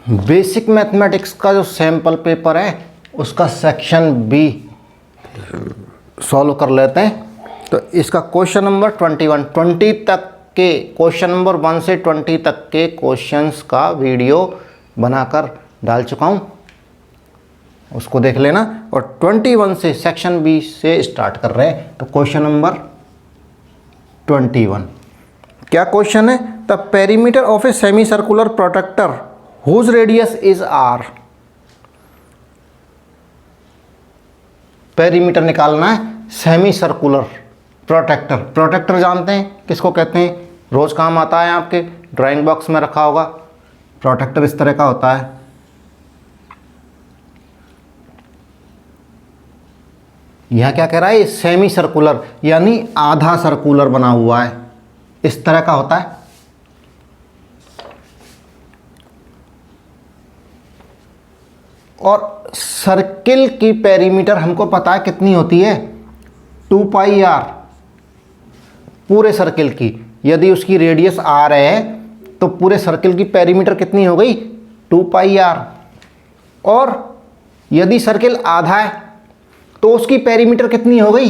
Basic mathematics का जो sample paper है उसका सेक्शन बी सॉल्व कर लेते हैं। तो इसका क्वेश्चन नंबर 20 तक के क्वेश्चन नंबर 1 से 20 तक के क्वेश्चंस का वीडियो बनाकर डाल चुका हूँ, उसको देख लेना। और 21 से सेक्शन बी से स्टार्ट कर रहे हैं। तो क्वेश्चन नंबर 21 क्या क्वेश्चन है? The perimeter of a semi circular protractor whose radius is r. Perimeter निकालना है सेमी सर्कुलर प्रोट्रैक्टर। प्रोट्रैक्टर जानते हैं किसको कहते हैं, रोज काम आता है, आपके ड्राइंग बॉक्स में रखा होगा। प्रोट्रैक्टर इस तरह का होता है। यह क्या कह रहा है? सेमी सर्कुलर यानी आधा सर्कुलर बना हुआ है, इस तरह का होता है। और सर्किल की पेरीमीटर हमको पता है कितनी होती है, 2 पाई आर पूरे सर्किल की। यदि उसकी रेडियस आर है तो पूरे सर्किल की पेरीमीटर कितनी हो गई, 2 पाई आर। और यदि सर्किल आधा है तो उसकी पेरीमीटर कितनी हो गई,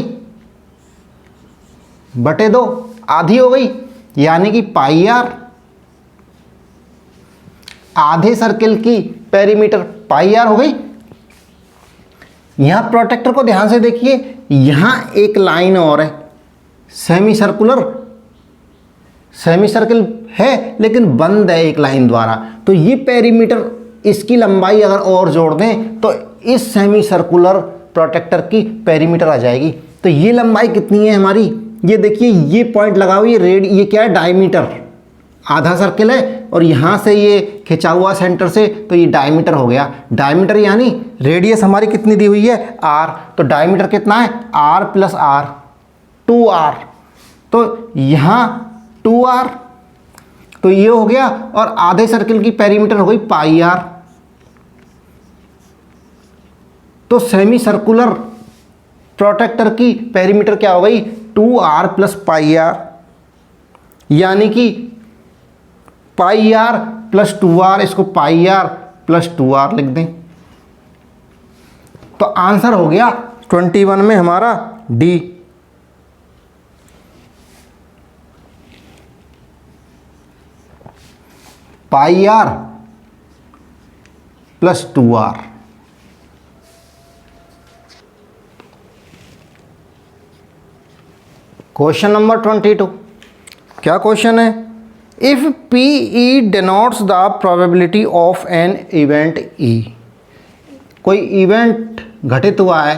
बटे 2, आधी हो गई, यानी कि पाई आर। आधे सर्किल की पेरीमीटर पाई आर हो गई। यहां प्रोट्रैक्टर को ध्यान से देखिए, यहां एक लाइन और है, सेमी सर्किल है लेकिन बंद है एक लाइन द्वारा। तो ये पेरीमीटर, इसकी लंबाई अगर और जोड़ दें तो इस सेमी सर्कुलर प्रोट्रैक्टर की पेरीमीटर आ जाएगी। तो ये लंबाई कितनी है हमारी, ये देखिए, ये पॉइंट लगाओ, ये क्या है, डायमीटर। आधा सर्किल है और यहाँ से ये खिंचा हुआ सेंटर से, तो ये डायमीटर हो गया। डायमीटर यानी रेडियस हमारी कितनी दी हुई है, आर। तो डायमीटर कितना है, आर प्लस आर, 2r। तो यहाँ 2r, तो ये हो गया। और आधे सर्किल की पेरीमीटर हो गई पाई आर। तो सेमी सर्कुलर प्रोट्रैक्टर की पेरीमीटर क्या हो गई, 2r प्लस पाई आर, यानी कि पाई आर प्लस 2r, इसको पाई आर प्लस 2r लिख दें। तो आंसर हो गया 21 में हमारा D. Pi r plus 2r। Question number 22 क्या क्वेश्चन है? If p e denotes the probability of an event e. कोई इवेंट घटित हुआ है,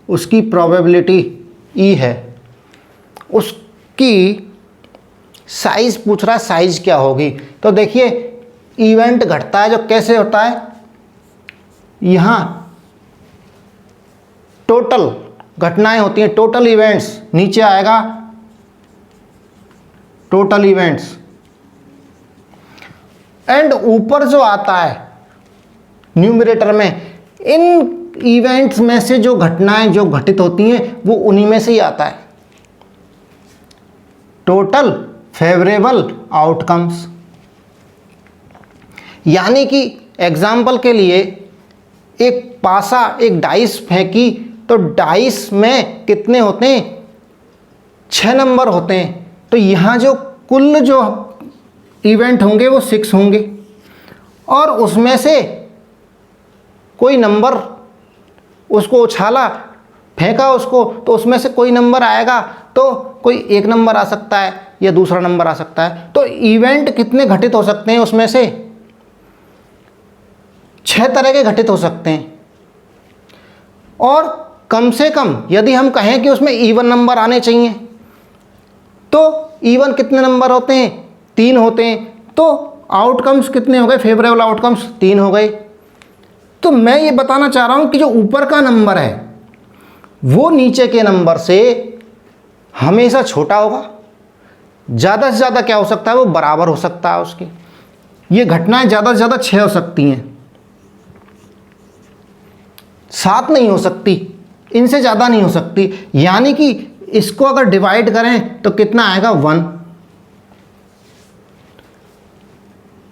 उसकी प्रोबेबिलिटी ई है, उसकी साइज पूछ रहा है, साइज क्या होगी। तो देखिए, इवेंट घटता है जो कैसे होता है, यहाँ टोटल घटनाएं होती हैं, टोटल इवेंट्स, नीचे आएगा टोटल इवेंट्स, एंड ऊपर जो आता है न्यूमरेटर में, इन इवेंट्स में से जो घटनाएं जो घटित होती हैं वो उन्हीं में से ही आता है, टोटल फेवरेबल आउटकम्स। यानी कि एग्जाम्पल के लिए, एक पासा, एक डाइस फेंकी, तो डाइस में कितने होते हैं, 6 नंबर होते हैं। तो यहाँ जो कुल जो इवेंट होंगे वो 6 होंगे, और उसमें से कोई नंबर, उसको उछाला, फेंका उसको, तो उसमें से कोई नंबर आएगा। तो कोई एक नंबर आ सकता है या दूसरा नंबर आ सकता है। तो इवेंट कितने घटित हो सकते हैं, उसमें से 6 तरह के घटित हो सकते हैं। और कम से कम यदि हम कहें कि उसमें इवन नंबर आने चाहिए, तो इवन कितने नंबर होते हैं, 3 होते हैं। तो आउटकम्स कितने हो गए, फेवरेबल आउटकम्स 3 हो गए। तो मैं ये बताना चाह रहा हूं कि जो ऊपर का नंबर है वो नीचे के नंबर से हमेशा छोटा होगा। ज़्यादा से ज़्यादा क्या हो सकता है, वो बराबर हो सकता है उसकी। ये घटनाएं ज़्यादा से ज़्यादा 6 हो सकती हैं, 7 नहीं हो सकती, इनसे ज़्यादा नहीं हो सकती। यानी कि इसको अगर डिवाइड करें तो कितना आएगा, 1।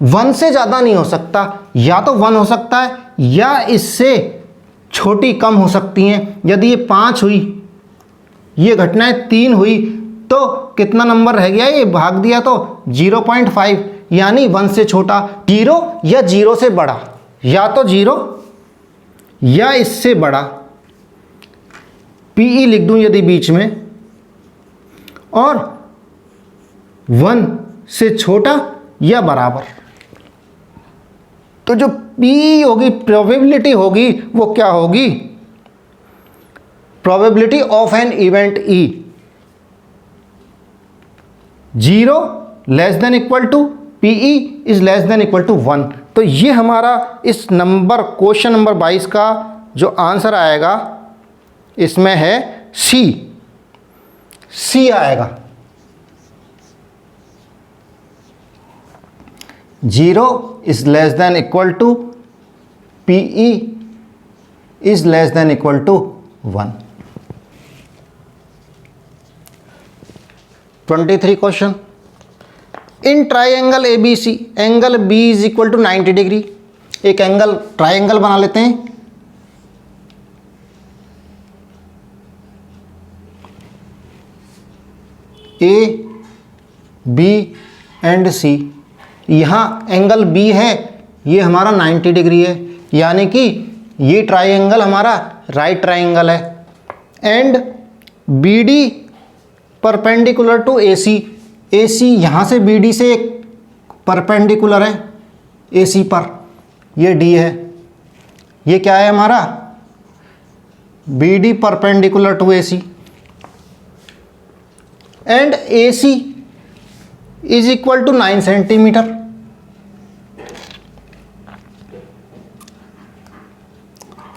1 से ज़्यादा नहीं हो सकता, या तो 1 हो सकता है या इससे छोटी कम हो सकती हैं। यदि ये 5 हुई, ये घटनाएं 3 हुई, तो कितना नंबर रह गया, ये भाग दिया तो 0.5, यानी 1 से छोटा, 0 या 0 से बड़ा, या तो 0 या इससे बड़ा। पीई लिख दूं यदि बीच में, और 1 से छोटा या बराबर। तो जो पी होगी, प्रोबेबिलिटी होगी, वो क्या होगी, probability of an event e 0 less than equal to PE is less than equal to 1। तो ये हमारा इस नंबर, क्वेश्चन नंबर 22 का जो आंसर आएगा इसमें है सी आएगा। 0 is less than equal to PE is less than equal to 1। 23 question, in triangle ABC angle B is equal to 90 degree. एक एंगल ट्राइंगल बना लेते हैं। A, B and C। यहाँ एंगल B है, ये हमारा 90 डिग्री है, यानी कि ये ट्राइंगल हमारा राइट ट्राइंगल है। And BD perpendicular to AC, AC यहाँ से BD से एक परपेंडिकुलर है AC पर, ये D है। ये क्या है हमारा, BD perpendicular to AC। And AC is equal to 9 centimetre.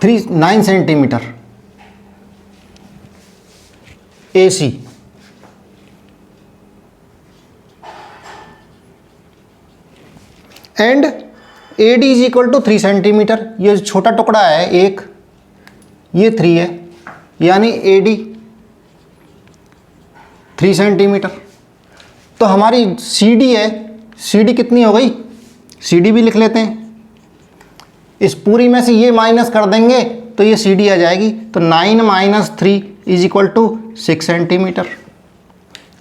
Three 9 centimetre AC। And AD is equal to 3 centimetre. ये छोटा टुकड़ा है एक, ये 3 है, यानी AD 3 सेंटीमीटर। तो हमारी CD है, CD कितनी हो गई, CD भी लिख लेते हैं। इस पूरी में से ये माइनस कर देंगे तो ये CD आ जाएगी। तो 9 माइनस 3 इज इक्वल टू 6 सेंटीमीटर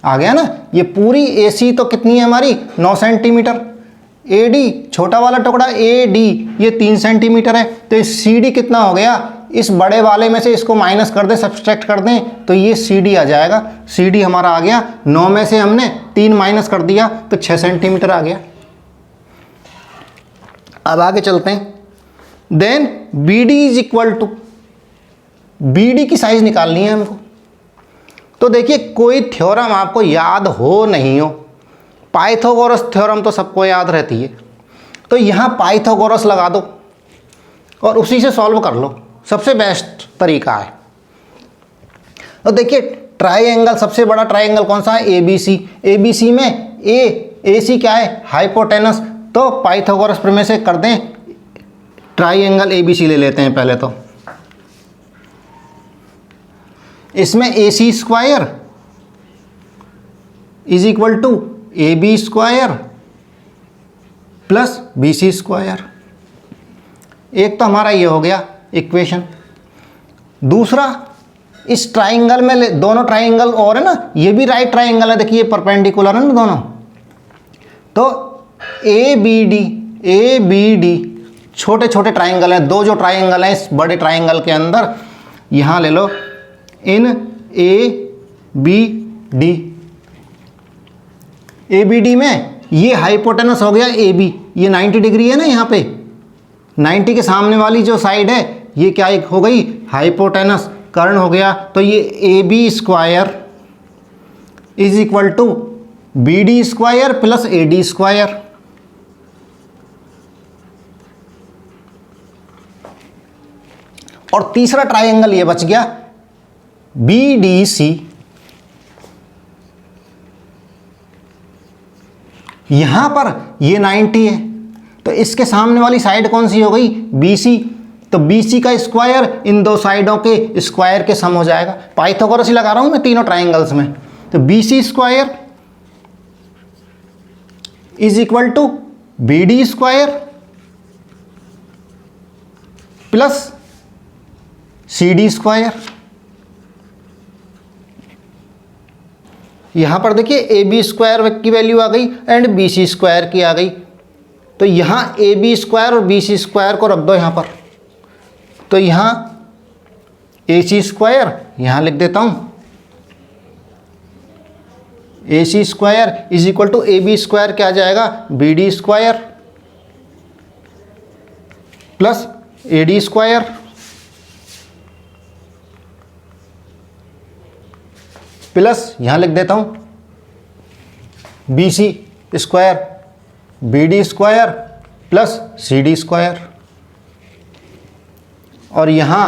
आ गया ना। ये पूरी AC तो कितनी है हमारी, 9 सेंटीमीटर। AD छोटा वाला टुकड़ा AD ये 3 सेंटीमीटर है। तो ये CD कितना हो गया, इस बड़े वाले में से इसको माइनस कर दें, सब्सट्रैक्ट कर दें, तो ये CD आ जाएगा। CD हमारा आ गया, 9 में से हमने 3 माइनस कर दिया तो 6 सेंटीमीटर आ गया। अब आगे चलते हैं। Then BD is equal to, BD की साइज निकालनी है हमको। तो देखिए, कोई थ्योरम आपको याद हो नहीं हो, पाइथागोरस थ्योरम तो सबको याद रहती है, तो यहाँ पाइथागोरस लगा दो और उसी से सॉल्व कर लो, सबसे बेस्ट तरीका है। तो देखिए, ट्राइंगल, सबसे बड़ा ट्राइंगल कौन सा है, ABC। ABC में AC क्या है, हाइपोटेनस। तो पाइथागोरस प्रमेय से कर दें, ट्राइंगल ABC ले लेते हैं पहले। तो इसमें AC square is equal to AB square plus BC square. एक तो हमारा ये हो गया इक्वेशन। दूसरा, इस ट्राइंगल में दोनों ट्राइंगल और है ना, ये भी राइट ट्राइंगल है, देखिए परपेंडिकुलर है ना दोनों। तो ABD छोटे छोटे ट्राइंगल हैं, दो जो ट्राइंगल हैं इस बड़े ट्राइंगल के अंदर, यहाँ ले लो इन ABD में ये हाइपोटेनस हो गया AB, ये 90 डिग्री है ना, यहाँ पे 90 के सामने वाली जो साइड है ये क्या हो गई, हाइपोटेनस, कर्ण हो गया। तो ये AB square is equal to BD square plus AD square. और तीसरा ट्राइंगल ये बच गया BDC। यहां पर ये 90 है, तो इसके सामने वाली साइड कौन सी हो गई, BC। तो BC का स्क्वायर इन दो साइडों के स्क्वायर के सम हो जाएगा। पाइथागोरस ही लगा रहा हूं मैं तीनों ट्राइंगल्स में। तो BC square is equal to b D square plus C D square. यहां पर देखिए ए बी स्क्वायर की वैल्यू आ गई एंड बी सी स्क्वायर की आ गई, तो यहां ए बी स्क्वायर और बी सी स्क्वायर को रख दो यहां पर, तो यहां ए सी स्क्वायर यहां लिख देता हूं, A C square is equal to A B square क्या आ जाएगा, B D square plus A D square plus यहां लिख देता हूं B C square B D square plus C D square, और यहां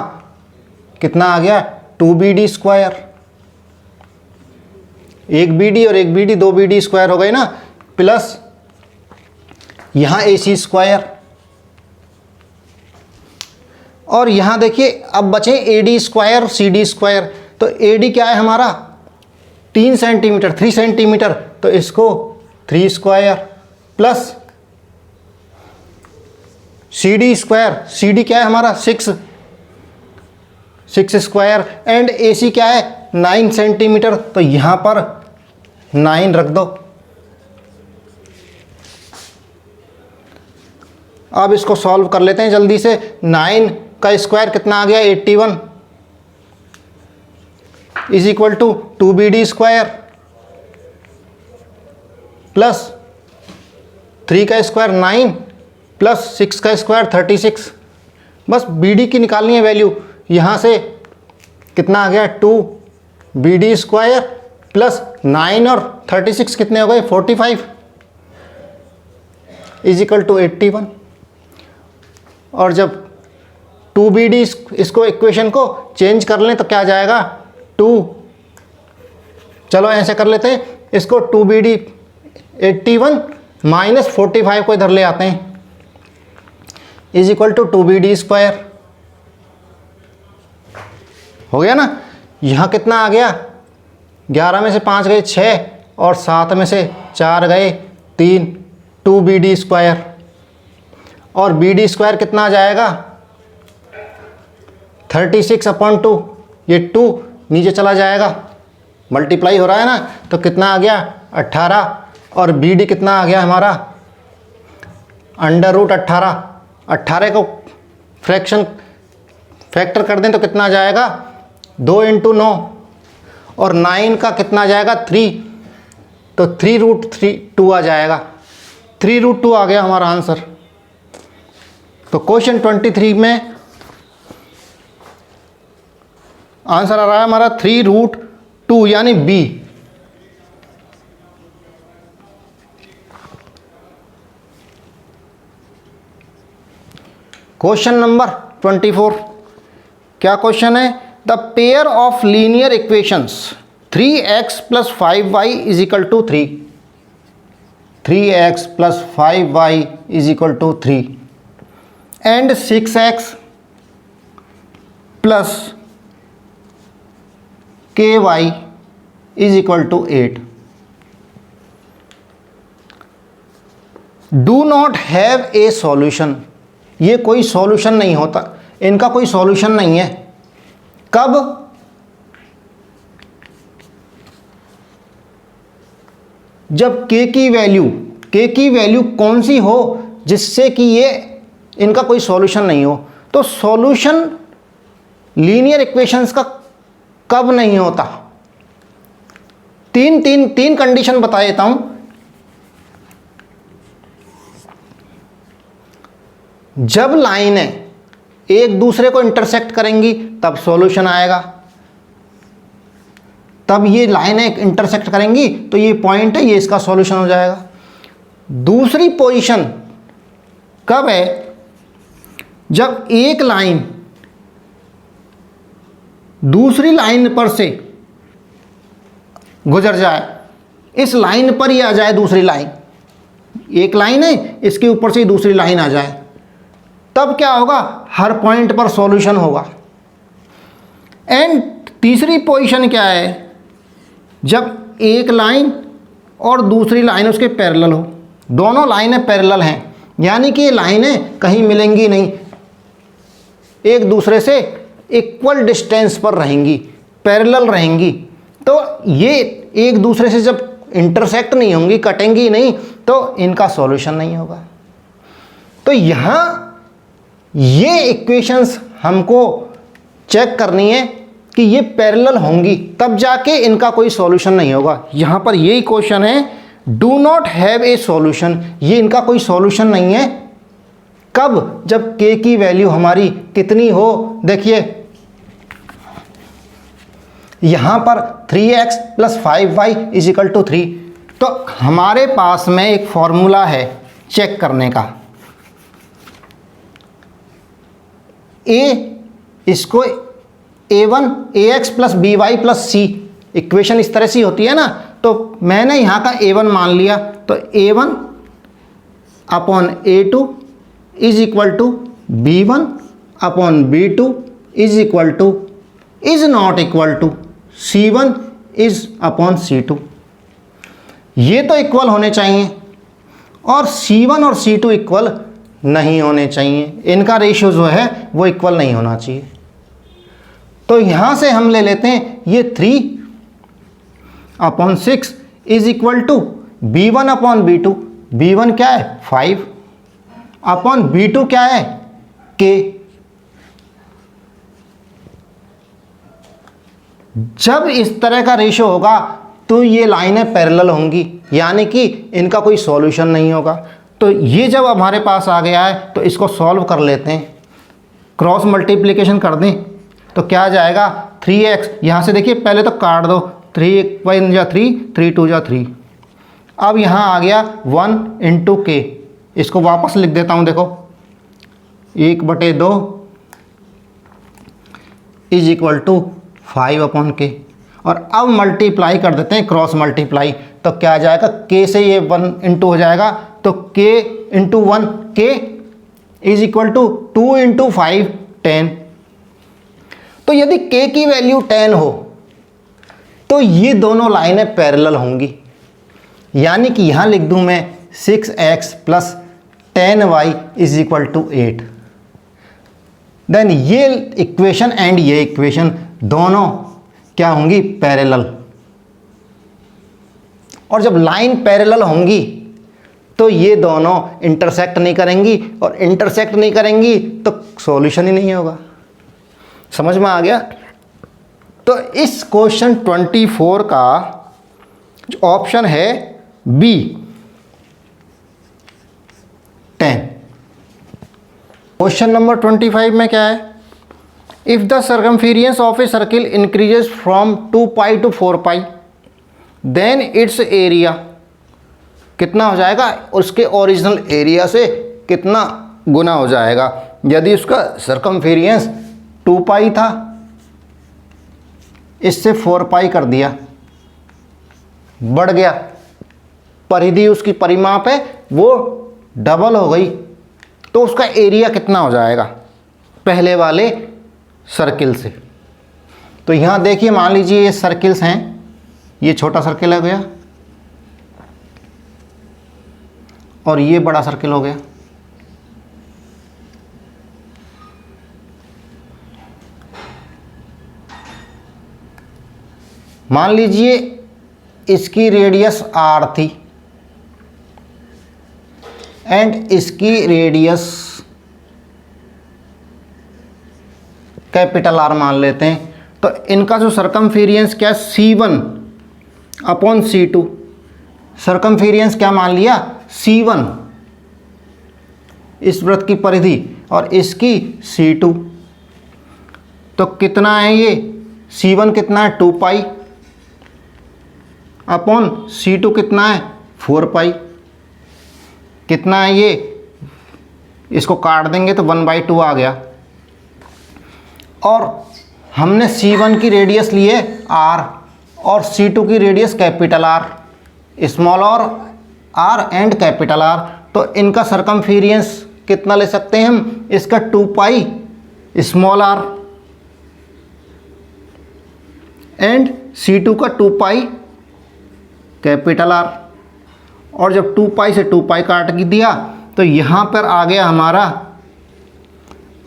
कितना आ गया, 2BD स्क्वायर, एक BD और एक BD, 2BD स्क्वायर हो गए ना, प्लस यहां AC स्क्वायर, और यहां देखिए अब बचे AD स्क्वायर CD स्क्वायर, तो AD क्या है हमारा 3 सेंटीमीटर 3 सेंटीमीटर, तो इसको 3 square plus CD square, CD क्या है हमारा 6 स्क्वायर, एंड AC क्या है 9 सेंटीमीटर, तो यहां पर 9 रख दो। अब इसको सॉल्व कर लेते हैं जल्दी से। 9 का स्क्वायर कितना आ गया 81 is equal to 2BD square plus 3 का स्क्वायर 9 प्लस 6 का स्क्वायर 36। बस BD की निकालनी है वैल्यू, यहाँ से कितना आ गया 2BD स्क्वायर प्लस 9 और 36 कितने हो गए 45 इज इक्वल टू 81। और जब 2BD इसको इक्वेशन को चेंज कर लें तो क्या आ जाएगा 2, चलो ऐसे कर लेते हैं इसको 2BD 81 माइनस 45 को इधर ले आते हैं is equal to 2BD square, हो गया ना। यहाँ कितना आ गया 11 में से 5 गए 6 और 7 में से 4 गए 3, 2BD स्क्वायर, और BD स्क्वायर कितना आ जाएगा 36/2, ये 2 नीचे चला जाएगा, मल्टीप्लाई हो रहा है ना, तो कितना आ गया 18, और BD कितना आ गया हमारा √18। 18 को फ्रैक्शन फैक्टर कर दें तो कितना आ जाएगा 2 × 9, और 9 का कितना आ जाएगा 3, तो 3√2 आ जाएगा, 3√2 आ गया हमारा आंसर। तो क्वेश्चन 23 में आंसर आ रहा है हमारा 3√2 यानी बी। क्वेश्चन नंबर 24, क्या क्वेश्चन है, the pair of linear equations 3x + 5y is equal to 3, 3x + 5y is equal to 3 and 6x + ky is equal to 8 do not have a solution. ये कोई solution नहीं होता, इनका कोई solution नहीं है। कब, जब k की वैल्यू कौन सी हो जिससे कि ये इनका कोई सॉल्यूशन नहीं हो। तो सॉल्यूशन लीनियर इक्वेशंस का कब नहीं होता, तीन कंडीशन बता देता हूं। जब लाइनें एक दूसरे को इंटरसेक्ट करेंगी तब सॉल्यूशन आएगा, तब ये लाइनें इंटरसेक्ट करेंगी तो ये पॉइंट है, ये इसका सॉल्यूशन हो जाएगा। दूसरी पोजीशन कब है, जब एक लाइन दूसरी लाइन पर से गुजर जाए, इस लाइन पर ही आ जाए दूसरी लाइन, एक लाइन है इसके ऊपर से ही दूसरी लाइन आ जाए, तब क्या होगा, हर पॉइंट पर सॉल्यूशन होगा। एंड तीसरी पोजीशन क्या है, जब एक लाइन और दूसरी लाइन उसके पैरेलल हो, दोनों लाइनें पैरेलल हैं, यानी कि ये लाइनें कहीं मिलेंगी नहीं, एक दूसरे से इक्वल डिस्टेंस पर रहेंगी, पैरेलल रहेंगी। तो ये एक दूसरे से जब इंटरसेक्ट नहीं होंगी, कटेंगी नहीं, तो इनका सॉल्यूशन नहीं होगा। तो यहाँ ये इक्वेशंस हमको चेक करनी है कि ये पैरेलल होंगी, तब जाके इनका कोई सॉल्यूशन नहीं होगा। यहाँ पर यही क्वेश्चन है, do not have a solution, ये इनका कोई सॉल्यूशन नहीं है। कब? जब k की वैल्यू हमारी कितनी हो, देखिए यहाँ पर 3x + 5y = 3। तो हमारे पास में एक फॉर्मूला है चेक करने का, इसको a1 ax + by + c, equation इस तरह से होती है ना, तो मैंने यहाँ का a1 मान लिया, तो a1 upon a2 = b1 upon b2 is not equal to c1 upon c2। ये तो इक्वल होने चाहिए, और c1 और c2 इक्वल नहीं होने चाहिए, इनका रेशियो जो है वो इक्वल नहीं होना चाहिए। तो यहाँ से हम ले लेते हैं ये 3/6 = b1 अपॉन b2, b1 क्या है 5 अपॉन b2 क्या है k। जब इस तरह का रेशियो होगा तो ये लाइनें पैरेलल होंगी, यानी कि इनका कोई सॉल्यूशन नहीं होगा। तो ये जब हमारे पास आ गया है तो इसको सॉल्व कर लेते हैं, क्रॉस मल्टीप्लिकेशन कर दें तो क्या आ जाएगा 3x, यहाँ से देखिए पहले तो काट दो, 3 1 जा 3, 3 2 जा 3। अब यहाँ आ गया 1 × k, इसको वापस लिख देता हूँ, देखो 1/2 = 5/k। और अब मल्टीप्लाई कर देते हैं, क्रॉस मल्टीप्लाई, तो क्या आ जाएगा k से ये 1 × हो जाएगा, तो k × 1 k = 2 × 5 10। तो यदि k की वैल्यू 10 हो तो ये दोनों लाइनें पैरेलल होंगी, यानी कि यहाँ लिख दूँ मैं 6x + 10y = 8। देन ये इक्वेशन एंड ये इक्वेशन दोनों क्या होंगी पैरेलल। और जब लाइन पैरेलल होंगी तो ये दोनों इंटरसेक्ट नहीं करेंगी, और इंटरसेक्ट नहीं करेंगी तो सॉल्यूशन ही नहीं होगा। समझ में आ गया? तो इस क्वेश्चन 24 का जो ऑप्शन है बी 10। क्वेश्चन नंबर 25 में क्या है, if the circumference of a circle increases from 2π to 4π then its area कितना हो जाएगा, उसके ओरिजिनल एरिया से कितना गुना हो जाएगा। यदि उसका सर्कमफेरेंस 2π था, इससे 4π कर दिया, बढ़ गया, परिधि उसकी परिमाप है वो डबल हो गई, तो उसका एरिया कितना हो जाएगा पहले वाले सर्किल से। तो यहाँ देखिए, मान लीजिए ये सर्किल्स हैं, ये छोटा सर्किल हो गया और ये बड़ा सर्किल हो गया। मान लीजिए इसकी रेडियस r थी एंड इसकी रेडियस कैपिटल R मान लेते हैं। तो इनका जो सर्कमफेरेंस क्या C1/C2, सर्कमफेरेंस क्या मान लिया C1, इस वृत्त की परिधि, और इसकी C2। तो कितना है ये C1 कितना है 2π अपॉन C2 कितना है 4π। कितना है ये, इसको काट देंगे तो 1/2 आ गया। और हमने C1 की रेडियस ली है R और C2 की radius capital R, small r and capital R। तो इनका सर्कमफेरेंस कितना ले सकते हैं हम, इसका 2π स्मॉल r एंड C2 का 2π कैपिटल R। और जब 2 पाई से 2 पाई काट दिया तो यहाँ पर आ गया हमारा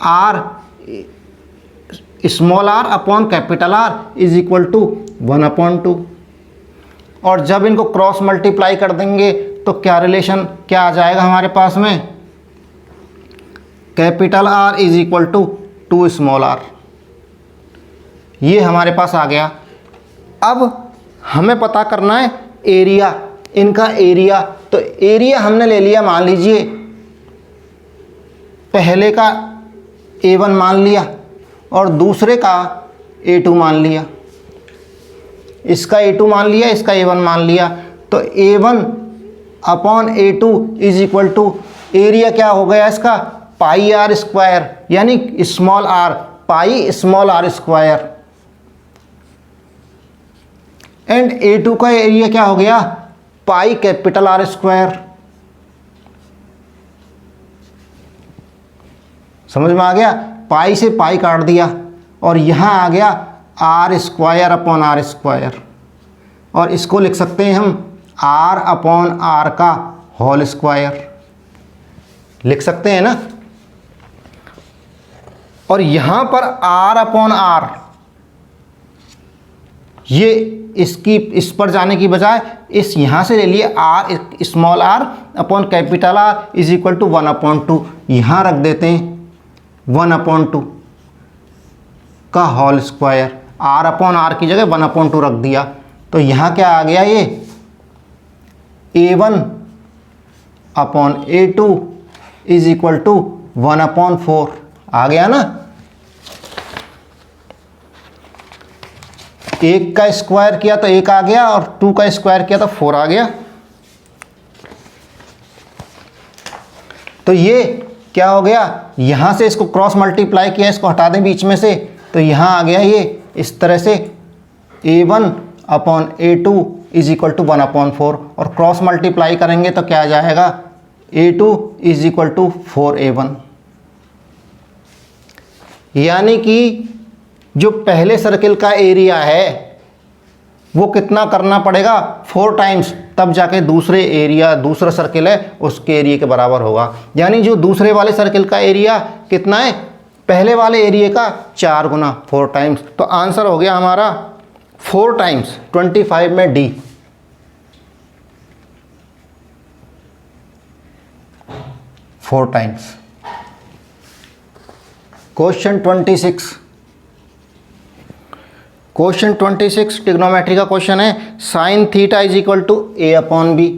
r small r upon capital are is equal to 1/2। और जब इनको क्रॉस मल्टीप्लाई कर देंगे तो क्या रिलेशन क्या आ जाएगा हमारे पास में, capital are is equal to 2 small r. ये हमारे पास आ गया। अब हमें पता करना है एरिया, इनका एरिया। तो एरिया हमने ले लिया, मान लीजिए पहले का A1 मान लिया और दूसरे का A2 मान लिया। इसका A2 मान लिया, इसका A1 मान लिया। तो A1 upon A2 is equal to area क्या हो गया इसका, पाई आर स्क्वायर, यानी small r pi small r square. And A2 का एरिया क्या हो गया, पाई कैपिटल आर स्क्वायर। समझ में आ गया, पाई से पाई काट दिया और यहाँ आ गया r square upon r square. और इसको लिख सकते हैं हम आर अपॉन आर का होल स्क्वायर, लिख सकते हैं ना। और यहाँ पर आर अपॉन आर, ये इसकी इस पर जाने की बजाय इस यहाँ से ले लिए r small r upon capital are is equal to 1/2। यहाँ रख देते हैं 1/2 का whole square, r upon r की जगह 1/2 रख दिया। तो यहाँ क्या आ गया, ये A1 upon A2 is equal to 1/4 आ गया ना। एक का स्क्वायर किया तो 1 आ गया और 2 का स्क्वायर किया तो 4 आ गया। तो ये क्या हो गया, यहाँ से इसको क्रॉस मल्टीप्लाई किया, इसको हटा दें बीच में से, तो यहाँ आ गया ये इस तरह से A1 upon A2 is equal to 1/4। और क्रॉस मल्टीप्लाई करेंगे तो क्या आ जाएगा, A2 is equal to 4A1। यानी कि जो पहले सर्किल का एरिया है वो कितना करना पड़ेगा, 4 टाइम्स, तब जाके दूसरे एरिया, दूसरा सर्किल है उसके एरिया के बराबर होगा। यानी जो दूसरे वाले सर्किल का एरिया कितना है, पहले वाले एरिया का 4 गुना, 4 टाइम्स। तो आंसर हो गया हमारा 4 टाइम्स, 25 में D. Four times. Question 26, question 26 ट्रिग्नोमेट्री का क्वेश्चन है। Sine theta is equal to A/B।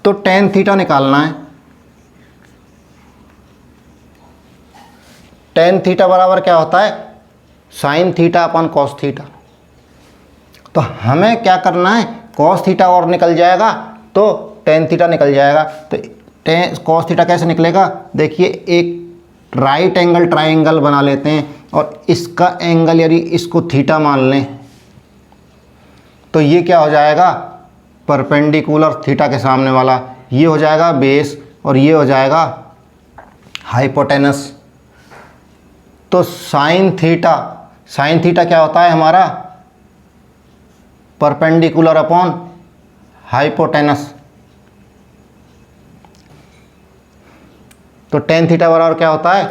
तो टेन थीटा निकालना है। टेन थीटा बराबर क्या होता है, sine theta upon cos theta. तो हमें क्या करना है, कॉस थीटा और निकल जाएगा तो टेन थीटा निकल जाएगा। तो टेन कॉस थीटा कैसे निकलेगा, देखिए एक राइट एंगल ट्राइंगल बना लेते हैं और इसका एंगल यदि इसको थीटा मान लें तो ये क्या हो जाएगा, परपेंडिकुलर थीटा के सामने वाला, ये हो जाएगा बेस और ये हो जाएगा हाइपोटेनस। तो साइन थीटा क्या होता है हमारा, परपेंडिकुलर अपॉन हाइपोटेनस। तो टेन थीटा बराबर क्या होता है,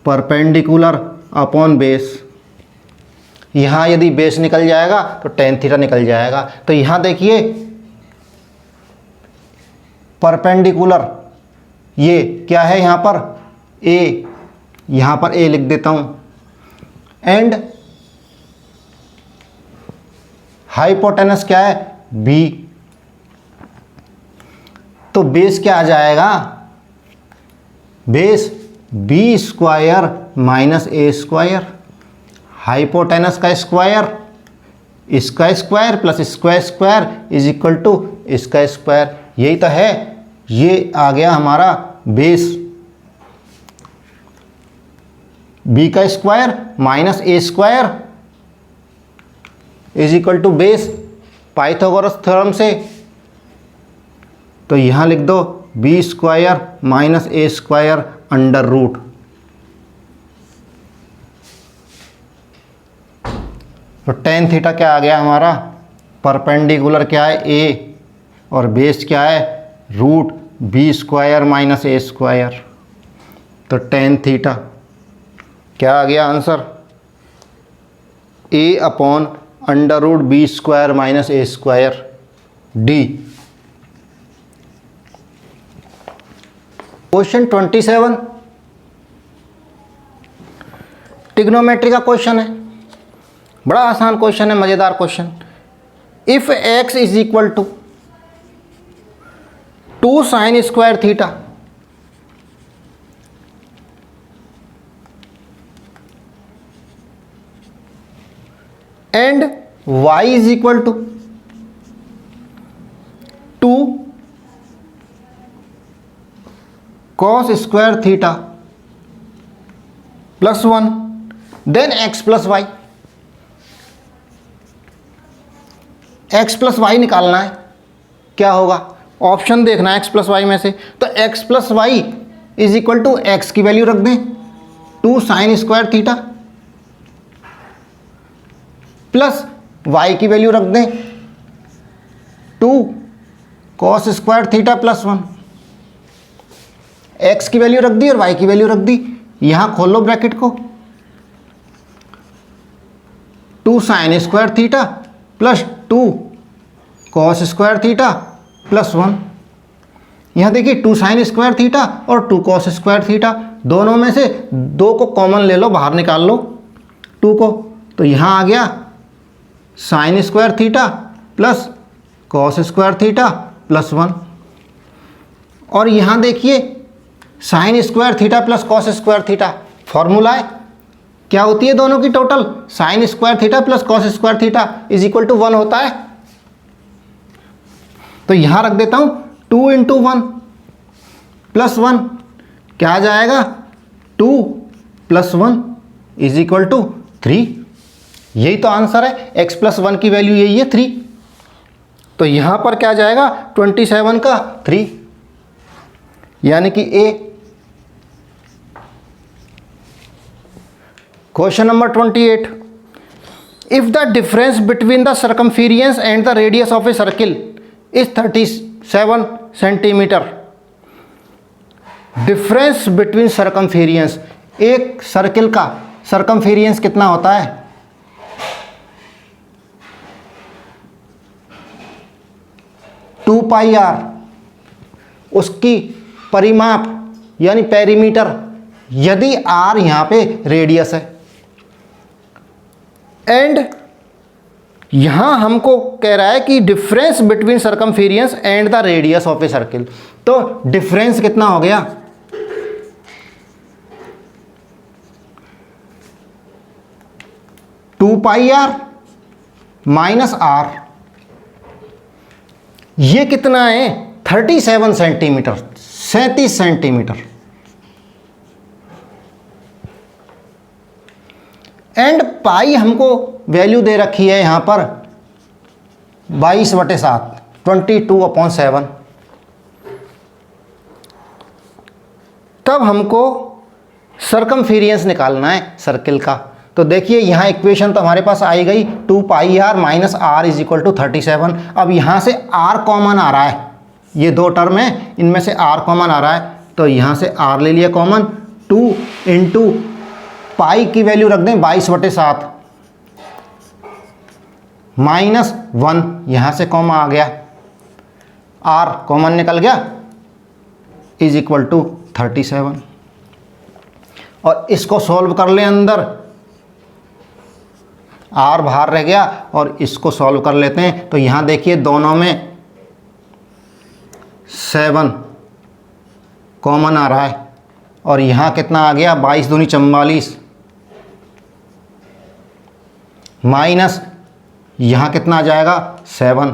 परपेंडिकुलर अपॉन बेस। यहाँ यदि बेस निकल जाएगा तो टेन थीटा निकल जाएगा। तो यहाँ देखिए परपेंडिकुलर, ये क्या है यहाँ पर ए, यहाँ पर ए लिख देता हूँ, एंड हाइपोटेनस क्या है बी। तो बेस क्या आ जाएगा, बेस बी स्क्वायर माइनस ए स्क्वायर, हाइपोटेनस का स्क्वायर, इसका स्क्वायर प्लस इसका स्क्वायर इज इक्वल टू इसका स्क्वायर। यही तो है, ये आ गया हमारा बेस, बी का square minus A square is equal to base Pythagoras theorem से। तो यहाँ लिख दो बी स्क्वायर माइनस ए स्क्वायर अंडर रूट। तो टेन थीटा क्या आ गया हमारा, परपेंडिकुलर क्या है ए और बेस क्या है रूट बी स्क्वायर माइनस ए स्क्वायर। तो टेन थीटा क्या आ गया answer, A upon under root B square minus A square D. Question 27 trigonometry का क्वेश्चन है, बड़ा आसान क्वेश्चन है, मज़ेदार question. If x is equal to 2 sine square theta and y is equal to 2 cos square theta plus 1 then x plus Y. x plus Y निकालना है, क्या होगा ऑप्शन देखना है x प्लस वाई में से। तो x plus Y is equal to x की वैल्यू रख दें 2 sine square theta plus y की वैल्यू रख दें 2 cos square theta plus 1। x की वैल्यू रख दी और y की वैल्यू रख दी, यहां खोल लो ब्रैकेट को, 2 sine square theta plus 2 cos square theta plus 1। यहाँ देखिए 2 साइन स्क्वायर थीटा और 2 cos स्क्वायर थीटा, दोनों में से 2 को कॉमन ले लो, बाहर निकाल लो 2 को। तो यहाँ आ गया sine square theta plus cos square theta plus 1। और यहाँ देखिए sine square theta plus cos square theta formula है, क्या होती है दोनों की total, sine square theta plus cos square theta is equal to 1 होता है। तो यहां रख देता हूं 2 इंटू 1 प्लस 1 क्या आ जाएगा 2 प्लस 1 इज इक्वल टू 3। यही तो आंसर है, x प्लस 1 की वैल्यू यही है 3। तो यहां पर क्या जाएगा 27 का 3, यानी कि A. Question number 28, if the difference between the circumference and the radius of a circle is 37 centimetre. Difference between circumference, एक सर्किल का सर्कमफेरेंस कितना होता है, टू पाई आर, उसकी परिमाप यानी पेरीमीटर, यदि आर यहां पे रेडियस है, एंड यहां हमको कह रहा है कि difference between circumference and the radius of a circle. तो डिफरेंस कितना हो गया, two pi are minus r, ये कितना है 37 सेंटीमीटर, 37 सेंटीमीटर। एंड पाई हमको वैल्यू दे रखी है यहां पर 22/7, 22/7। तब हमको सर्कमफेरेंस निकालना है सर्किल का। तो देखिए यहाँ इक्वेशन तो हमारे पास आई गई 2 pi are minus R is equal to 37। अब यहाँ से आर कॉमन आ रहा है, ये दो टर्म है, इनमें से आर कॉमन आ रहा है, तो यहाँ से आर ले लिया कॉमन, 2 इंटू पाई की वैल्यू रख दें 22/7 माइनस 1, यहाँ से कॉमा आ गया, आर कॉमन निकल गया, इज इक्वल टू 37। और इसको सॉल्व कर लें, अंदर आर बाहर रह गया और इसको सॉल्व कर लेते हैं। तो यहाँ देखिए दोनों में 7 कॉमन आ रहा है और यहाँ कितना आ गया 22 दूनी 44 माइनस यहाँ कितना आ जाएगा 7।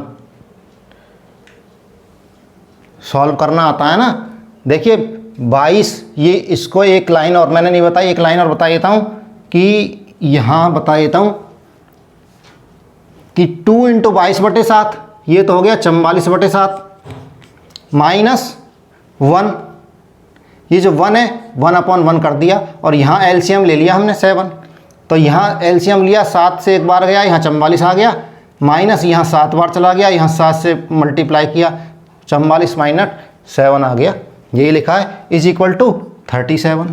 सॉल्व करना आता है ना। देखिए 22, ये इसको एक लाइन और मैंने नहीं बताई, एक लाइन और बता देता हूँ कि यहाँ बता देता हूँ कि 2 इंटू 22/7 ये तो हो गया 44/7 माइनस 1, ये जो 1 है 1/1 कर दिया और यहाँ एलसीएम ले लिया हमने 7, तो यहाँ एलसीएम लिया, 7 से एक बार गया, यहाँ 44 आ गया, माइनस यहाँ 7 बार चला गया, यहाँ 7 से मल्टीप्लाई किया, 44 माइनस 7 आ गया, यही लिखा है, इज इक्वल टू 37।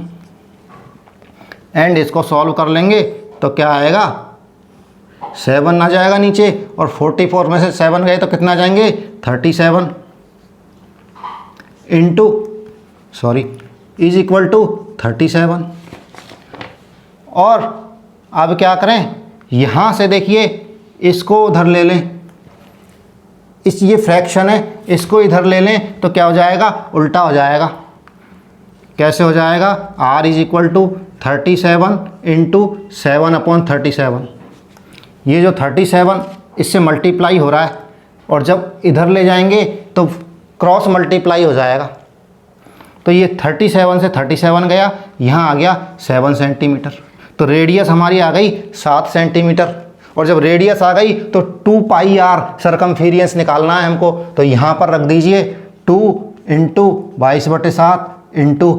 एंड इसको सॉल्व कर लेंगे तो क्या आएगा, 7 आ जाएगा नीचे, और 44 में से 7 गए तो कितना जाएंगे, 37 इज इक्वल टू 37। और अब क्या करें, यहाँ से देखिए इसको उधर ले लें, ये फ्रैक्शन है, इसको इधर ले लें तो क्या हो जाएगा, उल्टा हो जाएगा। कैसे हो जाएगा, r is equal to 37 into 7/37। ये जो 37 इससे मल्टीप्लाई हो रहा है, और जब इधर ले जाएंगे तो क्रॉस मल्टीप्लाई हो जाएगा। तो ये 37 से 37 गया, यहाँ आ गया 7 सेंटीमीटर। तो रेडियस हमारी आ गई 7 सेंटीमीटर। और जब रेडियस आ गई तो 2πr सरकमफेरियंस निकालना है हमको। तो यहाँ पर रख दीजिए 2 इंटू 22/7 इंटू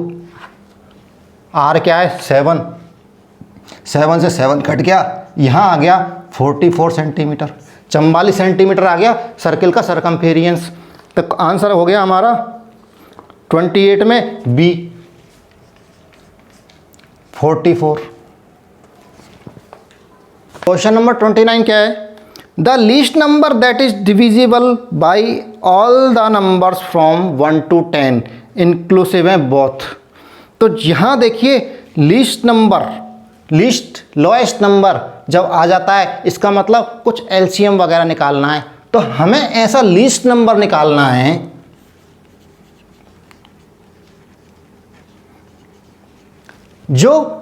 r क्या है 7, 7 से 7 कट गया, यहाँ आ गया 44 सेंटीमीटर, 44 सेंटीमीटर आ गया सर्किल का सरकमफेरियंस। तो आंसर हो गया हमारा 28 में बी 44। क्वेश्चन नंबर 29 क्या है, the least number that is divisible by all the numbers from 1 to 10 inclusive है बोथ। तो यहाँ देखिए least number, least lowest number जब आ जाता है इसका मतलब कुछ एलसीएम वगैरह निकालना है। तो हमें ऐसा लीस्ट नंबर निकालना है जो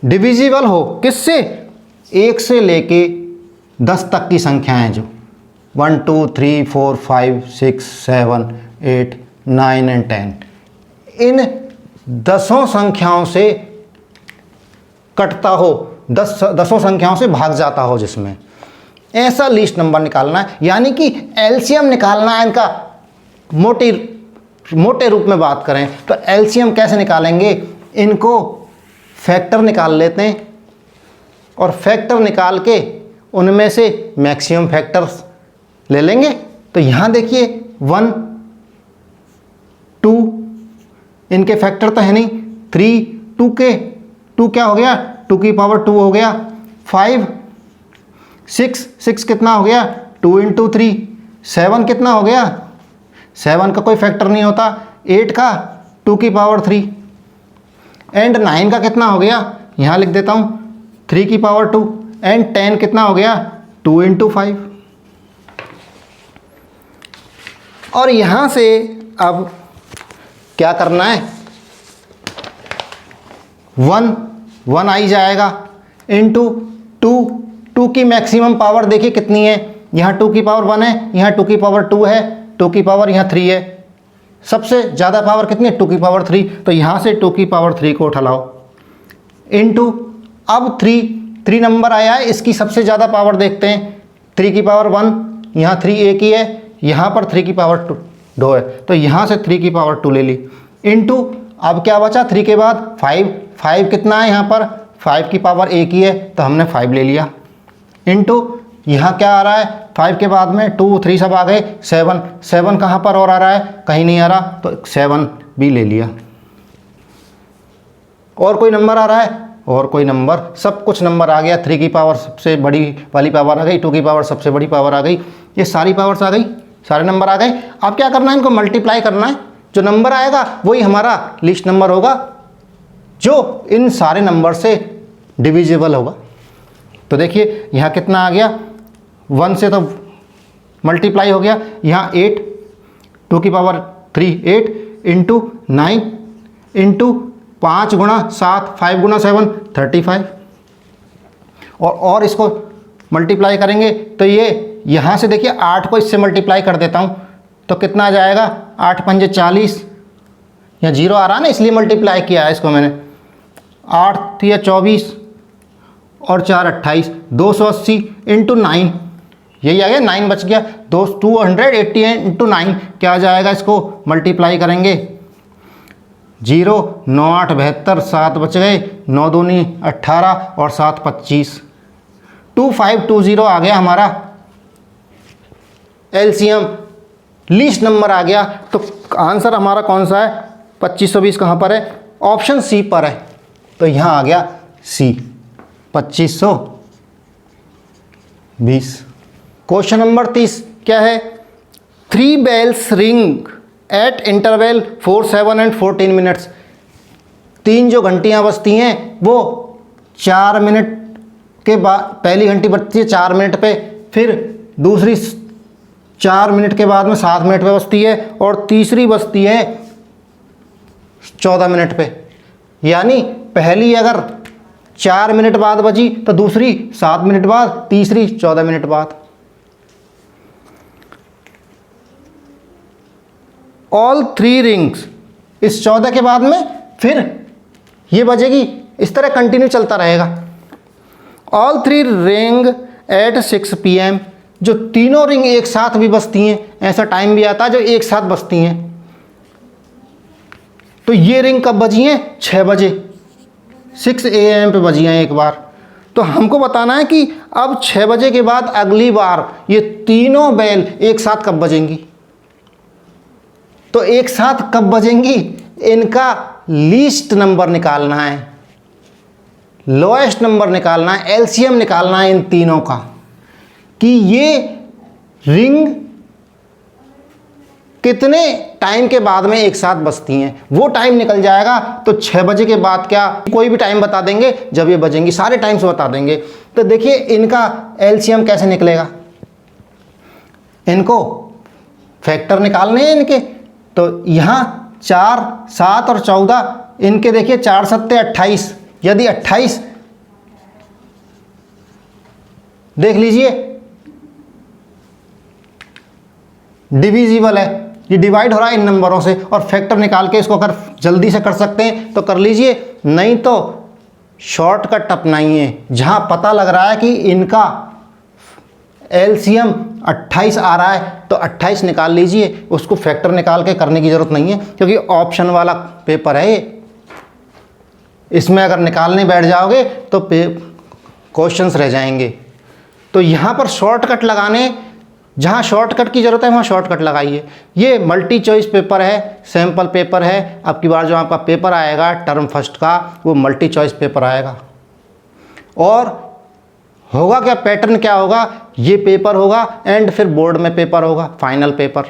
डिविजिबल हो, किससे, 1 से लेके 10 तक की संख्याएं, जो 1 2 3 4 5 6 7 8 9 एंड 10, इन 10 संख्याओं से कटता हो, 10 संख्याओं से भाग जाता हो, जिसमें ऐसा लीस्ट नंबर निकालना है। यानी कि एलसीएम निकालना है इनका। मोटे रूप में बात करें तो एलसीएम कैसे निकालेंगे, इनको फैक्टर निकाल लेते हैं, और फैक्टर निकाल के उनमें से मैक्सिमम फैक्टर्स ले लेंगे। तो यहाँ देखिए 1 2 इनके फैक्टर तो है नहीं, 3 2 के 2 क्या हो गया, 2 की पावर 2 हो गया, 5 6 कितना हो गया, 2 इंटू 3, 7 कितना हो गया, 7 का कोई फैक्टर नहीं होता, 8 का 2 की पावर 3, एंड 9 का कितना हो गया, यहाँ लिख देता हूँ 3 की पावर 2, एंड 10 कितना हो गया, 2 इंटू 5। और यहाँ से अब क्या करना है, 1 आई जाएगा इंटू 2 की मैक्सिमम पावर देखिए कितनी है, यहाँ 2 की पावर 1 है, यहाँ 2 की पावर 2 है, 2 की पावर यहाँ 3 है, सबसे ज़्यादा पावर कितनी है, 2 की पावर 3। तो यहाँ से 2 की पावर 3 को उठा लाओ इंटू, अब 3 नंबर आया है, इसकी सबसे ज़्यादा पावर देखते हैं, 3 की पावर 1, यहाँ 3 एक ही है, यहाँ पर 3 की पावर 2 है, तो यहाँ से 3 की पावर 2 ले ली इंटू, अब क्या बचा 3 के बाद 5 कितना है, यहाँ पर 5 की पावर एक ही है, तो हमने 5 ले लिया इंटू, यहाँ क्या आ रहा है, 5 के बाद में 2 3 सब आ गए, 7 कहाँ पर और आ रहा है, कहीं नहीं आ रहा, तो 7 भी ले लिया। और कोई नंबर आ रहा है, और कोई नंबर, सब कुछ नंबर आ गया, 3 की पावर सबसे बड़ी वाली पावर आ गई, 2 की पावर सबसे बड़ी पावर आ गई, ये सारी पावर्स आ गई, सारे नंबर आ गए। अब क्या करना है, इनको मल्टीप्लाई करना है, जो नंबर आएगा वही हमारा लिस्ट नंबर होगा, जो इन सारे नंबर से डिविजिबल होगा। तो देखिए यहाँ कितना आ गया, 1 से तो मल्टीप्लाई हो गया, यहाँ 8, 2 की पावर 3 8 इंटू 9 इंटू 5 गुणा 7, 5 गुणा 7 35, और इसको मल्टीप्लाई करेंगे तो ये यहाँ से देखिए 8 को इससे मल्टीप्लाई कर देता हूँ, तो कितना आ जाएगा, 8 पंजे 40, यहाँ 0 आ रहा है ना, इसलिए मल्टीप्लाई किया है इसको मैंने, 8 3 24 और 4 28, 280 इंटू 9, यही आ गया, 9 बच गया, 280 इंटू 9 क्या आ जाएगा, इसको मल्टीप्लाई करेंगे, 0 9 8 72, 7 बच गए, 9 दूनी 18 और 7 25, 2520 आ गया हमारा एलसीएम, लीस्ट नंबर आ गया। तो आंसर हमारा कौन सा है? 2520 कहाँ पर है? ऑप्शन सी पर है। तो यहाँ आ गया सी 2520। क्वेश्चन नंबर 30 क्या है? 3 bells ring at interval 4, 7 and 14 minutes. 3 जो घंटियाँ बजती हैं वो 4 मिनट के बाद, पहली घंटी बजती है 4 मिनट पे, फिर दूसरी 4 मिनट के बाद में 7 मिनट पे बजती है, और तीसरी बजती है 14 मिनट पे। यानी पहली अगर 4 मिनट बाद बजी तो दूसरी 7 मिनट बाद, तीसरी 14 मिनट बाद। ऑल 3 रिंग्स, इस 14 के बाद में फिर ये बजेगी, इस तरह कंटिन्यू चलता रहेगा। ऑल 3 रिंग एट 6 PM, जो तीनों रिंग एक साथ भी बजती हैं, ऐसा टाइम भी आता है जो एक साथ बजती हैं। तो ये रिंग कब बजी हैं? 6 बजे, 6 AM पे बजी हैं एक बार। तो हमको बताना है कि अब 6 बजे के बाद अगली बार ये तीनों बेल एक साथ कब बजेंगी। तो एक साथ कब बजेंगी, इनका लीस्ट नंबर निकालना है, लोएस्ट नंबर निकालना है, एलसीएम निकालना है इन तीनों का, कि ये रिंग कितने टाइम के बाद में एक साथ बजती हैं। वो टाइम निकल जाएगा तो 6 बजे के बाद, क्या कोई भी टाइम बता देंगे जब ये बजेंगी, सारे टाइम्स बता देंगे। तो देखिए इनका एलसीएम कैसे निकलेगा, इनको फैक्टर निकालने हैं इनके। तो यहाँ 4, 7 और 14, इनके देखिए 4 सत्ते 28, यदि 28 देख लीजिए डिविजिबल है, ये डिवाइड हो रहा है इन नंबरों से, और फैक्टर निकाल के इसको अगर जल्दी से कर सकते हैं तो कर लीजिए, नहीं तो शॉर्टकट अपनाइए। जहाँ पता लग रहा है कि इनका एलसीएम 28 आ रहा है तो 28 निकाल लीजिए, उसको फैक्टर निकाल के करने की ज़रूरत नहीं है, क्योंकि ऑप्शन वाला पेपर है ये। इसमें अगर निकालने बैठ जाओगे तो क्वेश्चंस रह जाएंगे। तो यहाँ पर शॉर्टकट लगाने, जहाँ शॉर्टकट की ज़रूरत है वहाँ शॉर्टकट लगाइए। ये मल्टी चॉइस पेपर है, सैम्पल पेपर है। अब की बार जो आपका पेपर आएगा टर्म फर्स्ट का, वो मल्टी चॉइस पेपर आएगा। और होगा क्या, पैटर्न क्या होगा, ये पेपर होगा एंड फिर बोर्ड में पेपर होगा, फाइनल पेपर।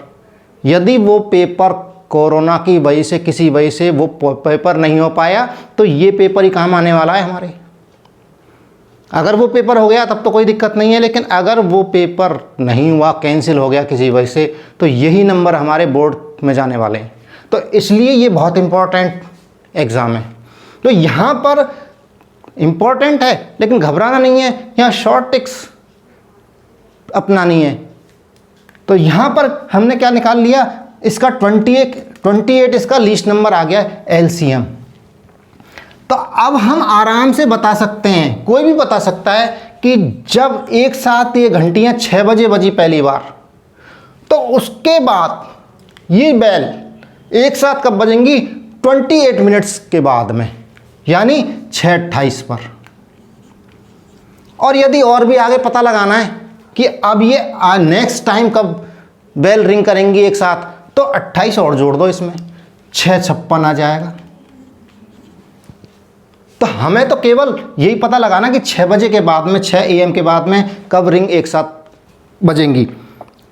यदि वो पेपर कोरोना की वजह से, किसी वजह से वो पेपर नहीं हो पाया तो ये पेपर ही काम आने वाला है हमारे। अगर वो पेपर हो गया तब तो कोई दिक्कत नहीं है, लेकिन अगर वो पेपर नहीं हुआ, कैंसिल हो गया किसी वजह से, तो यही नंबर हमारे बोर्ड में जाने वाले हैं। तो इसलिए ये बहुत इम्पोर्टेंट एग्ज़ाम है। तो यहाँ पर इम्पोर्टेंट है लेकिन घबराना नहीं है, यहाँ शॉर्ट टिक्स अपनानी है। तो यहाँ पर हमने क्या निकाल लिया, इसका 28 इसका लीस्ट नंबर आ गया एलसीएम। तो अब हम आराम से बता सकते हैं, कोई भी बता सकता है कि जब एक साथ ये घंटियाँ 6 बजे बजी पहली बार, तो उसके बाद ये बेल एक साथ कब बजेंगी, 28 मिनट्स के बाद में, यानी 6:28 पर। और यदि और भी आगे पता लगाना है कि अब ये नेक्स्ट टाइम कब बेल रिंग करेंगी एक साथ, तो 28 और जोड़ दो इसमें, 6:56 आ जाएगा। तो हमें तो केवल यही पता लगाना कि 6 बजे के बाद में, 6 AM के बाद में कब रिंग एक साथ बजेंगी।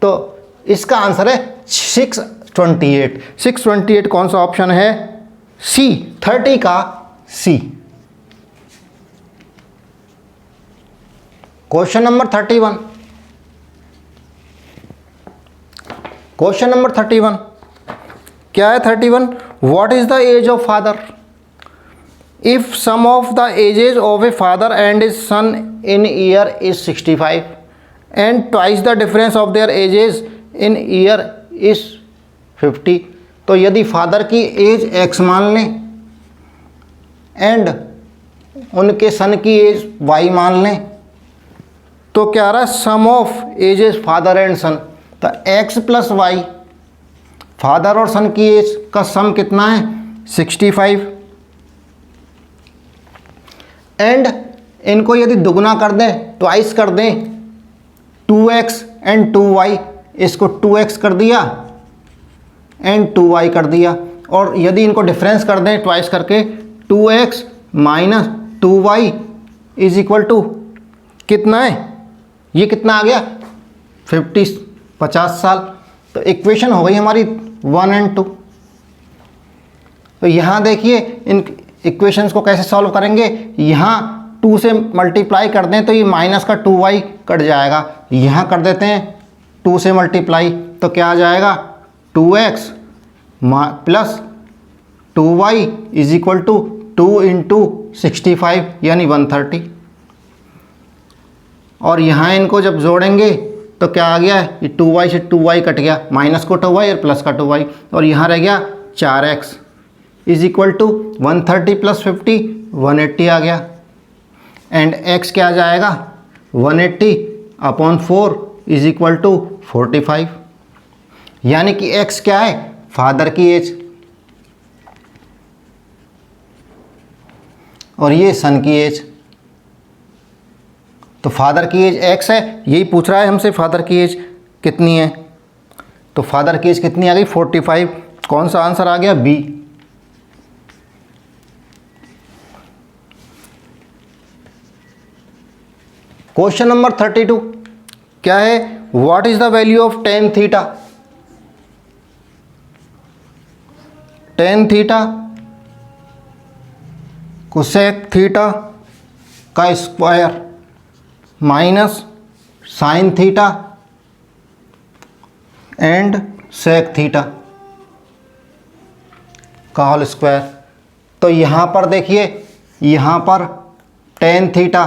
तो इसका आंसर है 6:28। 6:28 कौन सा ऑप्शन है, सी, 30 का C. Question number 31। Question number 31 क्या है? 31, what is the age of father if sum of the ages of a father and his son in year is 65 and twice the difference of their ages in year is 50। तो यदि father की as x मान लें and उनके सन की as y मान लें, तो क्या रहा, सम ऑफ एजेस फादर एंड सन। तो x प्लस वाई, फादर और सन की एज का सम कितना है, 65, एंड इनको यदि दुगना कर दें, ट्वाइस कर दें, 2x एंड 2y, इसको 2x कर दिया एंड 2y कर दिया, और यदि इनको डिफरेंस कर दें ट्वाइस करके, 2x minus 2y is equal to कितना है, ये कितना आ गया 50 साल। तो इक्वेशन हो गई हमारी 1 एंड 2। तो यहाँ देखिए इन इक्वेशंस को कैसे सॉल्व करेंगे, यहाँ 2 से मल्टीप्लाई कर दें तो ये माइनस का 2y कट जाएगा, यहाँ कर देते हैं 2 से मल्टीप्लाई तो क्या आ जाएगा 2x plus 2y is equal to 2 into 65 यानी 130। और यहाँ इनको जब जोड़ेंगे तो क्या आ गया, ये 2y से 2y कट गया, माइनस को 2y और प्लस का 2y, और यहाँ रह गया 4x is equal to 130 plus 50 180 आ गया। एंड x क्या आ जाएगा 180 अपॉन 4 इज इक्वल टू 45, यानी कि x क्या है फादर की एज और ये सन की एज। तो फादर की एज x है, यही पूछ रहा है हमसे फादर की एज कितनी है। तो फादर की एज कितनी आ गई 45, कौन सा आंसर आ गया बी। क्वेश्चन नंबर 32 क्या है, what is the value of tan theta. Tan theta cosec theta का square minus sine theta and sec theta का होल स्क्वायर। तो यहाँ पर देखिए, यहाँ पर टेन थीटा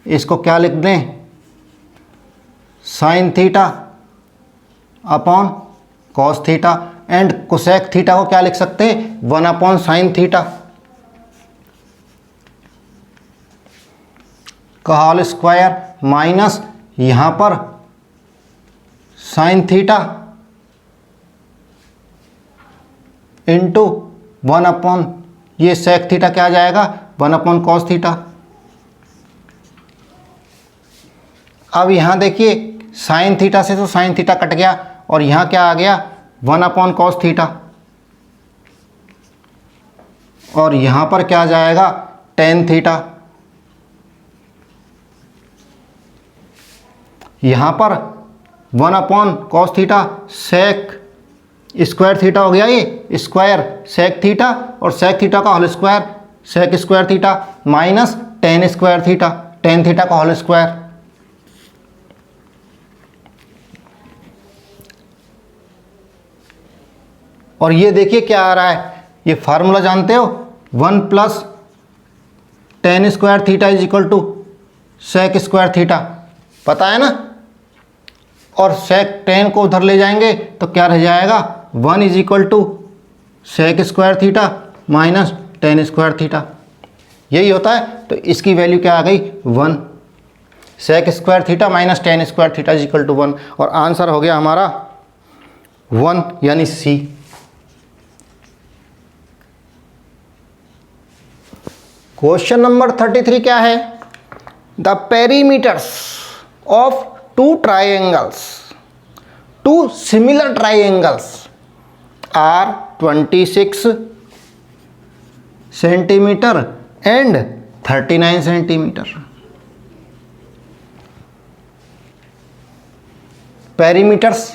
इसको क्या लिख दें sine theta upon cos theta, and cosec theta को क्या लिख सकते हैं 1 अपॉन साइन थीटा का होल स्क्वायर माइनस यहाँ पर साइन थीटा इंटू 1 अपॉन ये सेक थीटा क्या आ जाएगा 1 अपॉन कॉस थीटा। अब यहाँ देखिए साइन थीटा से तो साइन थीटा कट गया और यहाँ क्या आ गया 1 अपॉन कॉस थीटा, और यहाँ पर क्या आ जाएगा टेन थीटा, यहाँ पर 1 upon cos theta sec square theta हो गया, ये स्क्वायर सेक थीटा और सेक थीटा का whole square sec square theta minus tan square theta, tan theta का होल स्क्वायर। और ये देखिए क्या आ रहा है, ये फार्मूला जानते हो 1 plus tan square theta is equal to sec square theta, पता है ना। और सेक टेन को उधर ले जाएंगे तो क्या रह जाएगा 1 is equal to sec square theta minus tan square theta, यही होता है। तो इसकी वैल्यू क्या आ गई 1, sec square theta minus tan square theta is equal to 1, और आंसर हो गया हमारा 1 यानी सी। क्वेश्चन नंबर 33 क्या है, the perimeters of two triangles, two similar triangles are 26 centimetre and 39 centimetre. Perimeters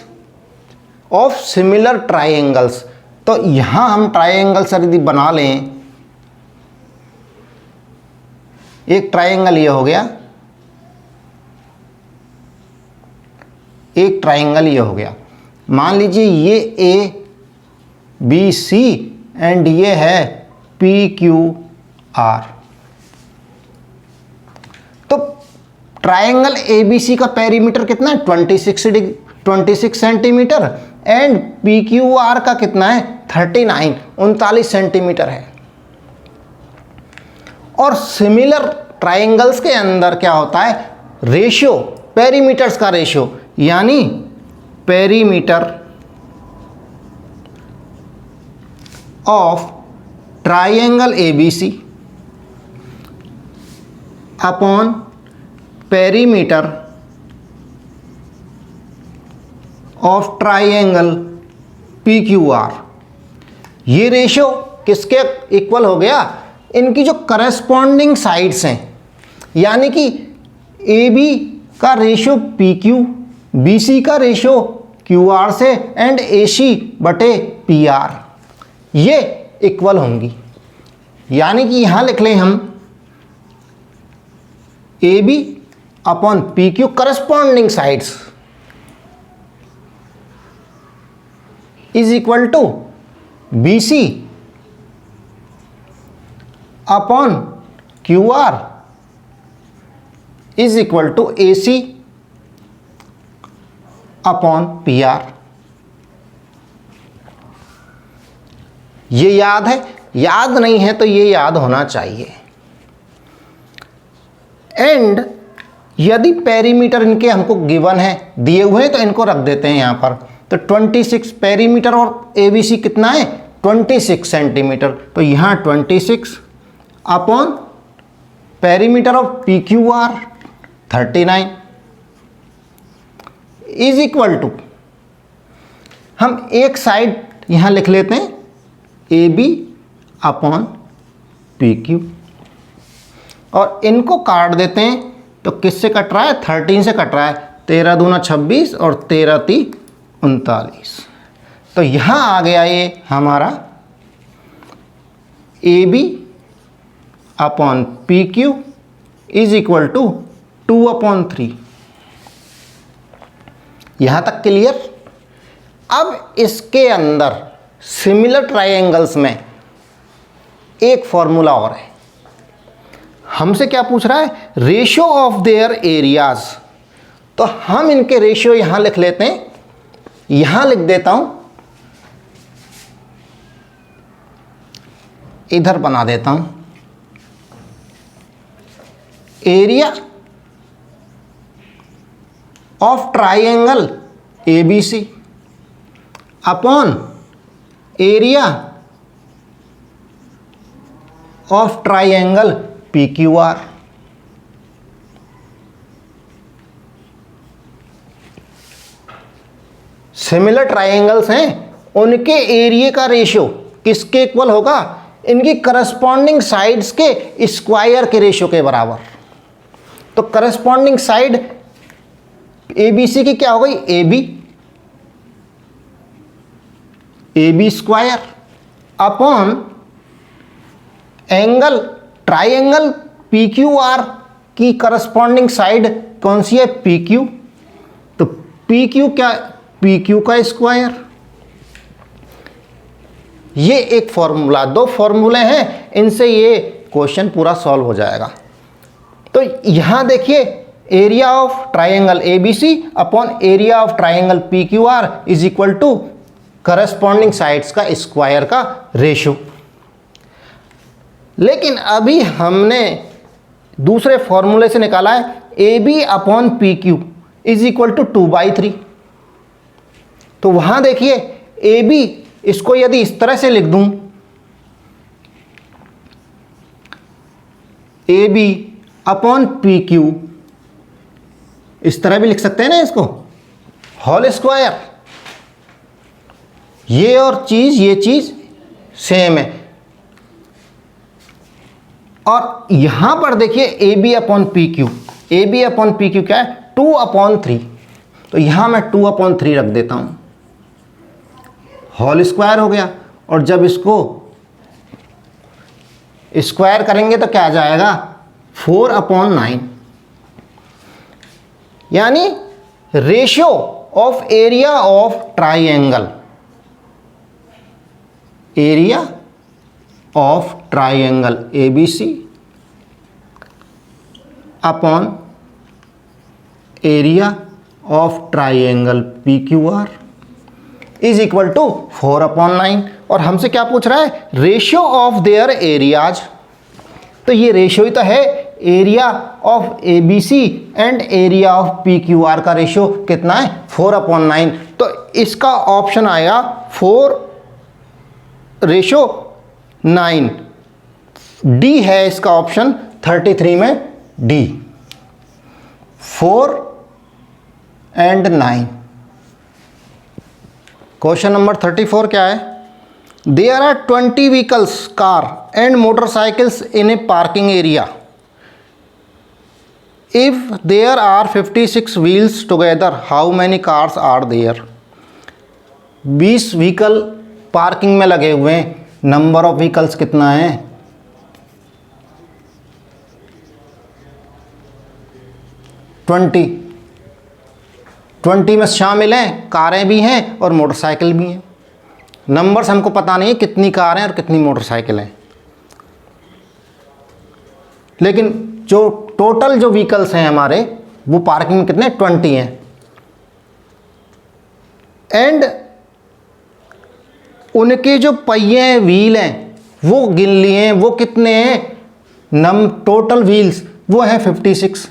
of similar triangles, तो यहां हम ट्राइंगल्स यदि बना लें, एक ट्राइंगल ये हो गया, एक ट्राइंगल ये हो गया, मान लीजिए ये ए बी सी एंड ये है पी क्यू आर। तो ट्राइंगल ए बी सी का पेरीमीटर कितना है 26 centimetre and P Q R का कितना है 39 सेंटीमीटर है। और सिमिलर ट्राइंगल्स के अंदर क्या होता है रेशियो, पेरीमीटर्स का रेशियो, यानी perimeter of triangle ABC upon perimeter of triangle P Q R. ये रेशियो किसके इक्वल हो गया? इनकी जो करस्पॉन्डिंग साइड्स हैं, यानी कि ए बी का ratio P Q, B C का रेशियो क्यू आर से, एंड ए सी बटे पी आर, ये इक्वल होंगी। यानी कि यहां लिख लें हम A B upon P Q corresponding sides is equal to B C upon Q R is equal to A C upon P R. ये याद है? याद नहीं है तो ये याद होना चाहिए। एंड यदि पेरीमीटर इनके हमको गिवन है, दिए हुए हैं, तो इनको रख देते हैं यहां पर। तो 26 पेरीमीटर और एबीसी कितना है? 26 सेंटीमीटर। तो यहां 26 upon perimeter of P Q R 39 is equal to, हम एक साइड यहां लिख लेते हैं A B upon P Q, और इनको काट देते हैं। तो किससे कट रहा है? 13 से कट रहा है। 13 दूना 26 और 13 ती 39। तो यहां आ गया ये हमारा A B upon P Q is equal to 2/3। यहां तक क्लियर? अब इसके अंदर सिमिलर ट्राइंगल्स में एक फॉर्मूला और है। हमसे क्या पूछ रहा है? Ratio of their areas. तो हम इनके रेशियो यहां लिख लेते हैं। यहां लिख देता हूं, इधर बना देता हूं, area of triangle ABC upon area of triangle P Q are. Similar triangles हैं, उनके एरिया का रेशियो किसके इक्वल होगा? इनकी करस्पॉन्डिंग साइड्स के स्क्वायर के रेशियो के बराबर। तो करस्पॉन्डिंग साइड एबीसी की क्या हो गई? A B square upon angle triangle P Q R की करस्पॉन्डिंग साइड कौन सी है? P Q. तो पी क्यू क्या? पी क्यू का स्क्वायर। ये एक फॉर्मूला, दो फॉर्मूले हैं, इनसे ये क्वेश्चन पूरा सॉल्व हो जाएगा। तो यहां देखिए, area of triangle ABC upon area of triangle P Q R is equal to corresponding sides का स्क्वायर का रेशियो। लेकिन अभी हमने दूसरे फॉर्मूले से निकाला है A B upon P Q is equal to 2/3। तो वहां देखिए ए बी, इसको यदि इस तरह से लिख दूं, A B upon P Q, इस तरह भी लिख सकते हैं ना इसको, होल स्क्वायर। ये और चीज, ये चीज सेम है। और यहां पर देखिए ए B upon P Q, A B upon P Q क्या है? 2/3। तो यहां मैं 2/3 रख देता हूं, होल स्क्वायर हो गया। और जब इसको स्क्वायर करेंगे तो क्या आ जाएगा? 4/9। यानी ratio of area of triangle, area of triangle ABC upon area of triangle P Q R is equal to 4/9। और हमसे क्या पूछ रहा है? Ratio of their areas. तो ये रेशियो ही तो है, area of A B C and area of P Q R का रेशियो कितना है? 4/9। तो इसका ऑप्शन आएगा 4/9। डी है इसका ऑप्शन 33 में डी 4 and 9। क्वेश्चन नंबर 34 क्या है? There are 20 vehicles, car and motorcycles in a parking area. If there are 56 wheels together, how many cars are there? 20 vehicle parking में लगे हुए हैं, नंबर ऑफ व्हीकल्स कितना है? 20 में शामिल हैं, कारें भी हैं और मोटरसाइकिल भी हैं। नंबर्स हमको पता नहीं है कितनी कार हैं और कितनी मोटरसाइकिल हैं, लेकिन जो टोटल जो व्हीकल्स हैं हमारे वो पार्किंग में कितने? 20 हैं। एंड उनके जो पहिए हैं, व्हील हैं, वो गिन लिए हैं, वो कितने हैं? टोटल व्हील्स वो है 56।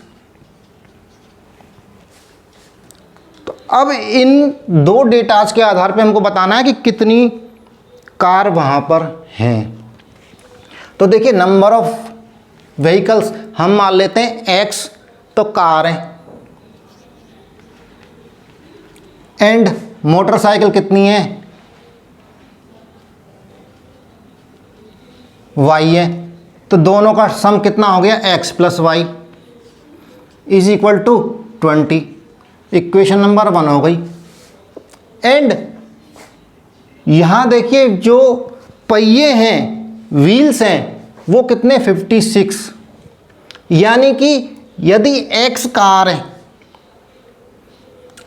तो अब इन दो डेटाज के आधार पे हमको बताना है कि कितनी कार वहां पर हैं। तो देखिए, नंबर ऑफ व्हीकल्स हम मान लेते हैं x, तो कार है। एंड मोटरसाइकिल कितनी है? y है। तो दोनों का सम कितना हो गया? x plus Y is equal to 20। Equation number 1 हो गई। एंड यहां देखिए, जो पहिए हैं, व्हील्स हैं, वो कितने? 56। यानी कि यदि x कार है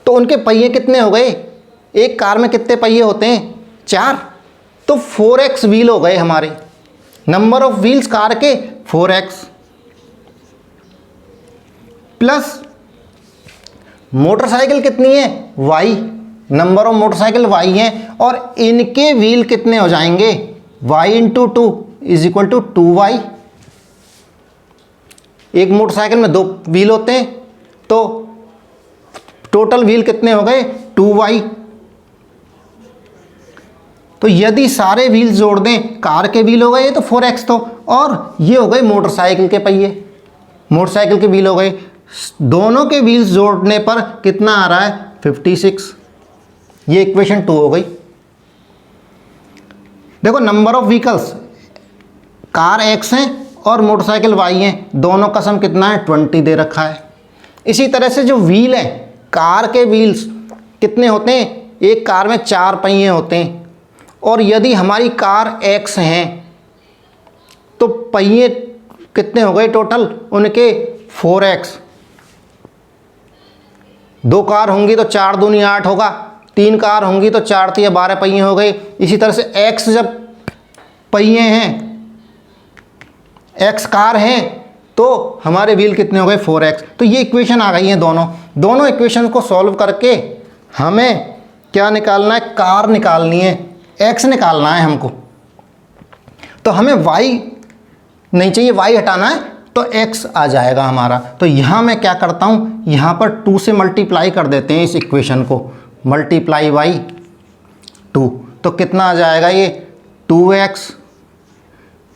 तो उनके पहिए कितने हो गए? एक कार में कितने पहिए होते हैं? 4। तो 4x व्हील हो गए हमारे। नंबर ऑफ व्हील्स कार के 4x, प्लस मोटरसाइकिल कितनी है? y। Number of motorcycle y है, और इनके व्हील कितने हो जाएंगे? y into 2 is equal to 2y। एक मोटरसाइकिल में 2 व्हील होते हैं, तो टोटल व्हील कितने हो गए? 2y। तो यदि सारे व्हील जोड़ दें, कार के व्हील हो गए ये तो 4x, तो और ये हो गए मोटरसाइकिल के पहिए, मोटरसाइकिल के व्हील हो गए। दोनों के व्हील्स जोड़ने पर कितना आ रहा है? 56। ये इक्वेशन 2 हो गई। देखो, number of vehicles, car x हैं और मोटरसाइकिल y हैं, दोनों का सम कितना है? 20 दे रखा है। इसी तरह से जो व्हील है, कार के व्हील्स कितने होते हैं? एक कार में 4 पहिए होते हैं, और यदि हमारी कार x हैं तो पहिए कितने हो गए टोटल? उनके 4x। 2 कार होंगी तो 4 दूनी 8 होगा, 3 कार होंगी तो 4 तिया 12 पहिए हो गए। इसी तरह से x जब पहिए हैं, x कार हैं, तो हमारे व्हील कितने हो गए? 4x। तो ये इक्वेशन आ गई हैं दोनों इक्वेशन को सॉल्व करके हमें क्या निकालना है? कार निकालनी है, x निकालना है हमको। तो हमें y नहीं चाहिए, y हटाना है, तो x आ जाएगा हमारा। तो यहाँ मैं क्या करता हूँ, यहाँ पर 2 से मल्टीप्लाई कर देते हैं इस इक्वेशन को, मल्टीप्लाई बाई 2। तो कितना आ जाएगा ये? 2x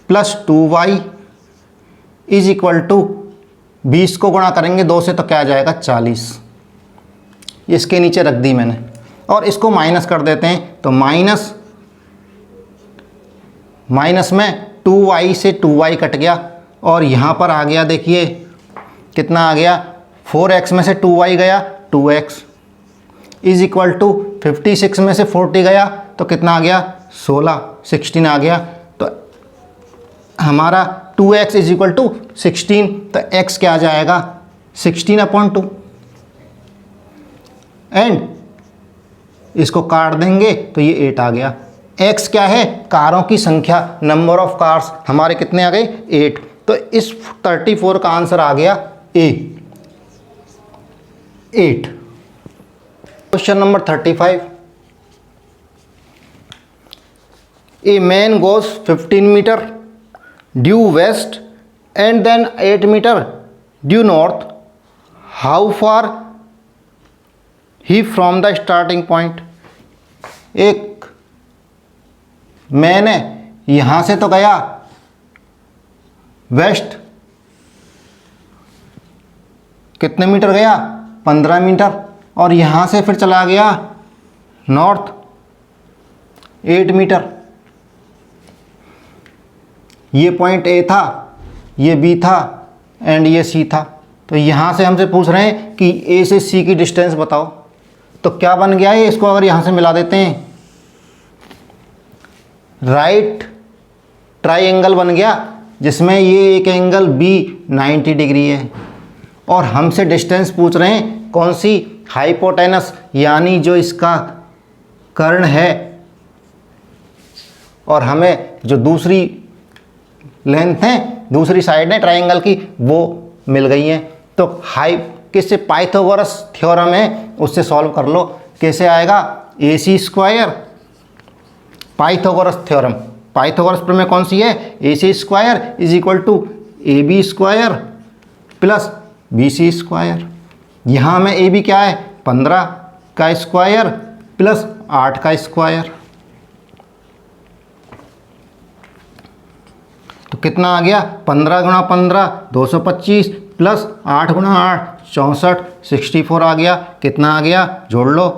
plus 2y is equal to 20 को गुणा करेंगे 2 से तो क्या आ जाएगा? 40। इसके नीचे रख दी मैंने, और इसको माइनस कर देते हैं। तो माइनस में 2y से 2y कट गया, और यहाँ पर आ गया, देखिए कितना आ गया? 4x में से 2y गया, 2x इज इक्वल टू 56 में से 40 गया तो कितना आ गया? 16 आ गया। तो हमारा 2x इज इक्वल टू 16, तो x क्या आ जाएगा? 16/2। एंड इसको काट देंगे तो ये 8 आ गया। x क्या है? कारों की संख्या, नंबर ऑफ कार्स हमारे कितने आ गए? 8। तो इस 34 का आंसर आ गया A, 8। Question number 35। A man goes 15 metre due west and then 8 metre due north, how far he from the starting point? एक मैंने यहां से तो गया वेस्ट कितने मीटर गया, 15 मीटर। और यहाँ से फिर चला गया नॉर्थ 8 मीटर। ये पॉइंट ए था, ये बी था एंड ये सी था। तो यहाँ से हमसे पूछ रहे हैं कि ए से सी की डिस्टेंस बताओ। तो क्या बन गया है, इसको अगर यहाँ से मिला देते हैं, राइट ट्राइंगल बन गया, जिसमें ये एक एंगल बी 90 डिग्री है और हमसे डिस्टेंस पूछ रहे हैं कौन सी, हाइपोटेनस, यानी जो इसका कर्ण है, और हमें जो दूसरी लेंथ है, दूसरी साइड है ट्राइंगल की, वो मिल गई है। तो किससे, पाइथागोरस थ्योरम है, उससे सॉल्व कर लो। कैसे आएगा, A C square, Pythagoras theorem, Pythagoras प्रमेय कौन सी है, A C square is equal to A B square plus B C square. यहाँ में ए बी क्या है, 15 का स्क्वायर प्लस 8 का स्क्वायर। तो कितना आ गया, 15 गुणा 15 225 प्लस 8 गुणा 8 64, 64 आ गया। कितना आ गया, जोड़ लो,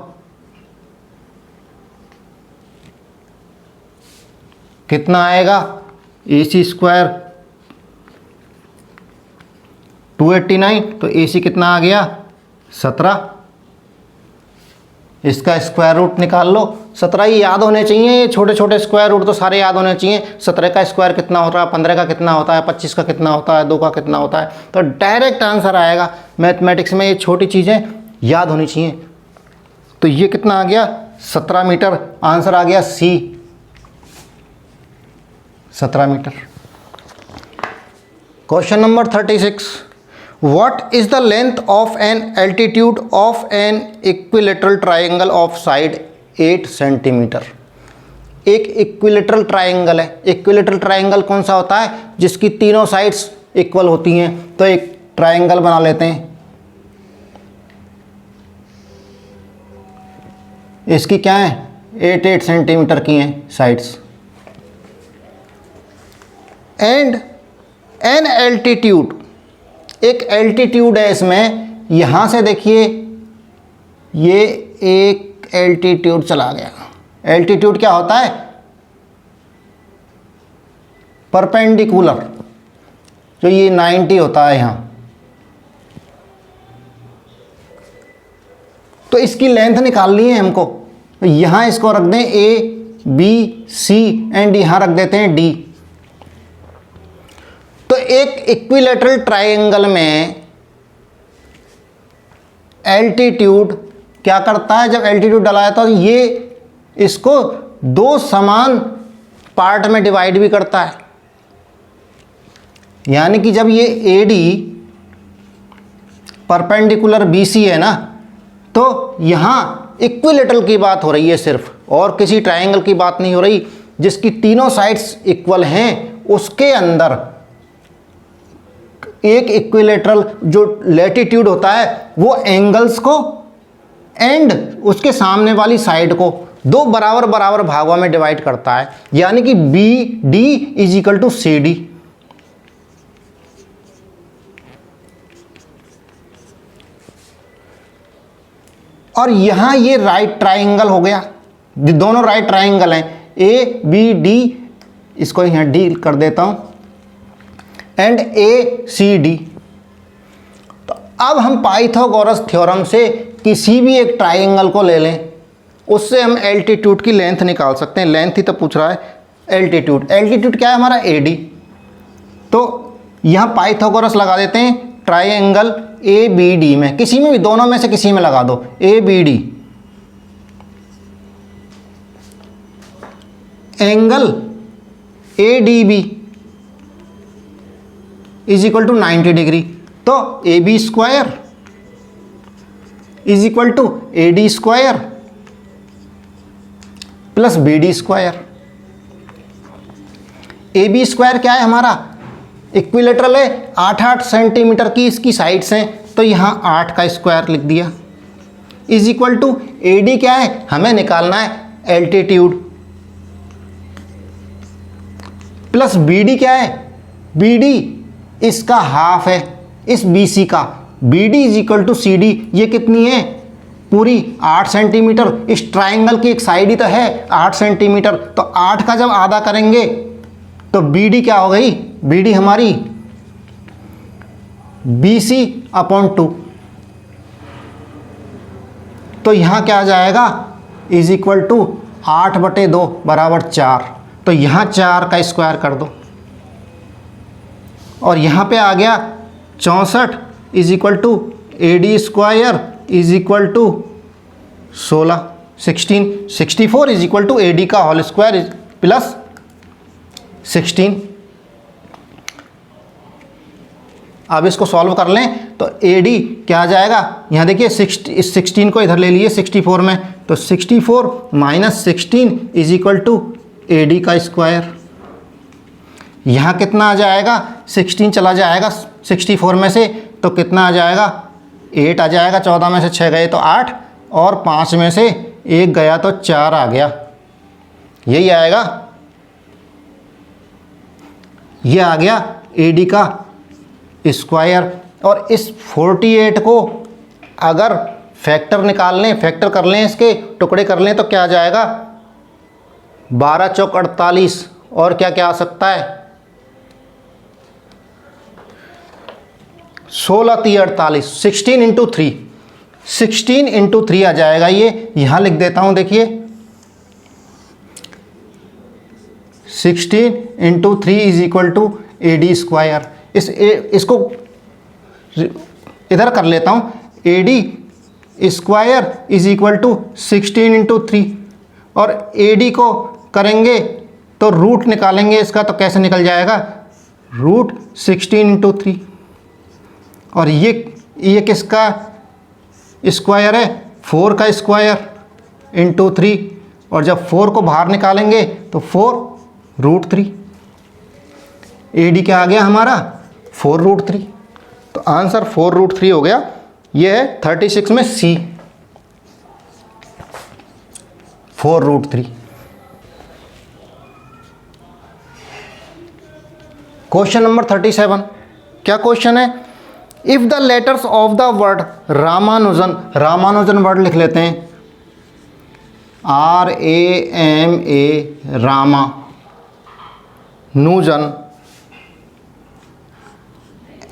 कितना आएगा, ए सी स्क्वायर 289, तो ए सी कितना आ गया 17। इसका स्क्वायर रूट निकाल लो, 17 ही याद होने चाहिए, ये छोटे छोटे स्क्वायर रूट तो सारे याद होने चाहिए। 17 का स्क्वायर कितना होता है, 15 का कितना होता है, 25 का कितना होता है, 2 का कितना होता है, तो डायरेक्ट आंसर आएगा। मैथमेटिक्स में ये छोटी चीज़ें याद होनी चाहिए। तो ये कितना आ गया, 17 मीटर, आंसर आ गया C, 17 metre. Question number 36, What is the length of an altitude of an equilateral triangle of side 8 centimetre. एक इक्विलेटरल ट्राइंगल है। इक्विलेटरल ट्राइंगल कौन सा होता है, जिसकी तीनों साइड्स इक्वल होती हैं। तो एक ट्राइंगल बना लेते हैं, इसकी क्या है, 8 सेंटीमीटर की हैं साइड्स। एंड एन एल्टीट्यूड, एक एल्टीट्यूड है इसमें, यहाँ से देखिए ये एक एल्टीट्यूड चला गया। एल्टीट्यूड क्या होता है, परपेंडिकुलर, जो ये 90 होता है यहाँ। तो इसकी लेंथ निकालनी है हमको। तो यहाँ इसको रख दें ए बी सी एंड यहाँ रख देते हैं डी। तो एक इक्विलेटरल ट्राइंगल में एल्टीट्यूड क्या करता है, जब एल्टीट्यूड डाला जाता है तो ये इसको 2 समान पार्ट में डिवाइड भी करता है। यानी कि जब ये A D perpendicular B C है ना, तो यहाँ इक्विलेटरल की बात हो रही है सिर्फ, और किसी ट्राइंगल की बात नहीं हो रही। जिसकी तीनों साइड्स इक्वल हैं उसके अंदर एक इक्विलेटरल जो लैटिट्यूड होता है वो एंगल्स को एंड उसके सामने वाली साइड को 2 बराबर बराबर भागों में डिवाइड करता है। यानी कि B D is equal to C D. और यहां ये राइट ट्राइंगल हो गया, दोनों राइट ट्राइंगल हैं, ए बी डी, इसको यहां डी कर देता हूं, एंड ए सी डी। तो अब हम पाइथागोरस थ्योरम से किसी भी एक ट्राइंगल को ले लें, उससे हम एल्टीट्यूड की लेंथ निकाल सकते हैं। लेंथ ही तो पूछ रहा है, एल्टीट्यूड। एल्टीट्यूड क्या है हमारा, ए डी। तो यहाँ पाइथागोरस लगा देते हैं ट्राइंगल ए बी डी में, किसी में भी, दोनों में से किसी में लगा दो, A B D. Angle A D B is equal to 90 degree. तो A B square is equal to A D square plus B D square. A B square क्या है हमारा, इक्विलेटरल है, 8-8 सेंटीमीटर की इसकी साइड्स हैं, तो यहाँ 8 का स्क्वायर लिख दिया, is equal to A D क्या है, हमें निकालना है एल्टीट्यूड, प्लस बी डी क्या है, बी डी इसका हाफ है इस बी सी का, B D is equal to C D, ये कितनी है पूरी 8 सेंटीमीटर। इस ट्राइंगल की एक साइड ही तो है 8 सेंटीमीटर, तो 8 का जब आधा करेंगे तो बी डी क्या हो गई, बी डी हमारी बी सी अपॉन 2। तो यहाँ क्या आ जाएगा इज इक्वल टू 8/2 बराबर 4। तो यहाँ 4 का स्क्वायर कर दो और यहाँ पे आ गया 64 is equal to A D square is equal to 16 64 is equal to A D का होल स्क्वायर प्लस 16। अब इसको सॉल्व कर लें तो ए डी क्या आ जाएगा, यहाँ देखिए 16 को इधर ले लिए 64 में, तो 64 minus 16 is equal to A D का स्क्वायर। यहाँ कितना आ जाएगा, 16 चला जाएगा 64 में से तो कितना आ जाएगा 8 आ जाएगा, 14 में से 6 गए तो 8 और 5 में से 1 गया तो 4 आ गया, यही आएगा। ये आ गया ए डी का स्क्वायर। और इस 48 को अगर फैक्टर निकाल लें, फैक्टर कर लें, इसके टुकड़े कर लें तो क्या आ जाएगा 12 चौक 48 और क्या क्या आ सकता है 16 3 48 16 इंटू 3 16 इंटू 3 आ जाएगा। ये यहाँ लिख देता हूँ, देखिए 16 into 3 is equal to A D square. इसको इधर कर लेता हूँ, A D square is equal to 16 into 3 और ए डी को करेंगे तो रूट निकालेंगे इसका, तो कैसे निकल जाएगा रूट 16 इंटू 3 और ये किसका स्क्वायर है 4 का स्क्वायर इंटू 3 और जब 4 को बाहर निकालेंगे तो 4 रूट 3। ए डी क्या आ गया हमारा 4 रूट 3। तो आंसर 4 रूट 3 हो गया। ये है 36 में सी 4 रूट 3। क्वेश्चन नंबर 37, क्या क्वेश्चन है, if the letters of the word Ramanujan, Ramanujan word लिख लेते हैं RAMA Rama Nujan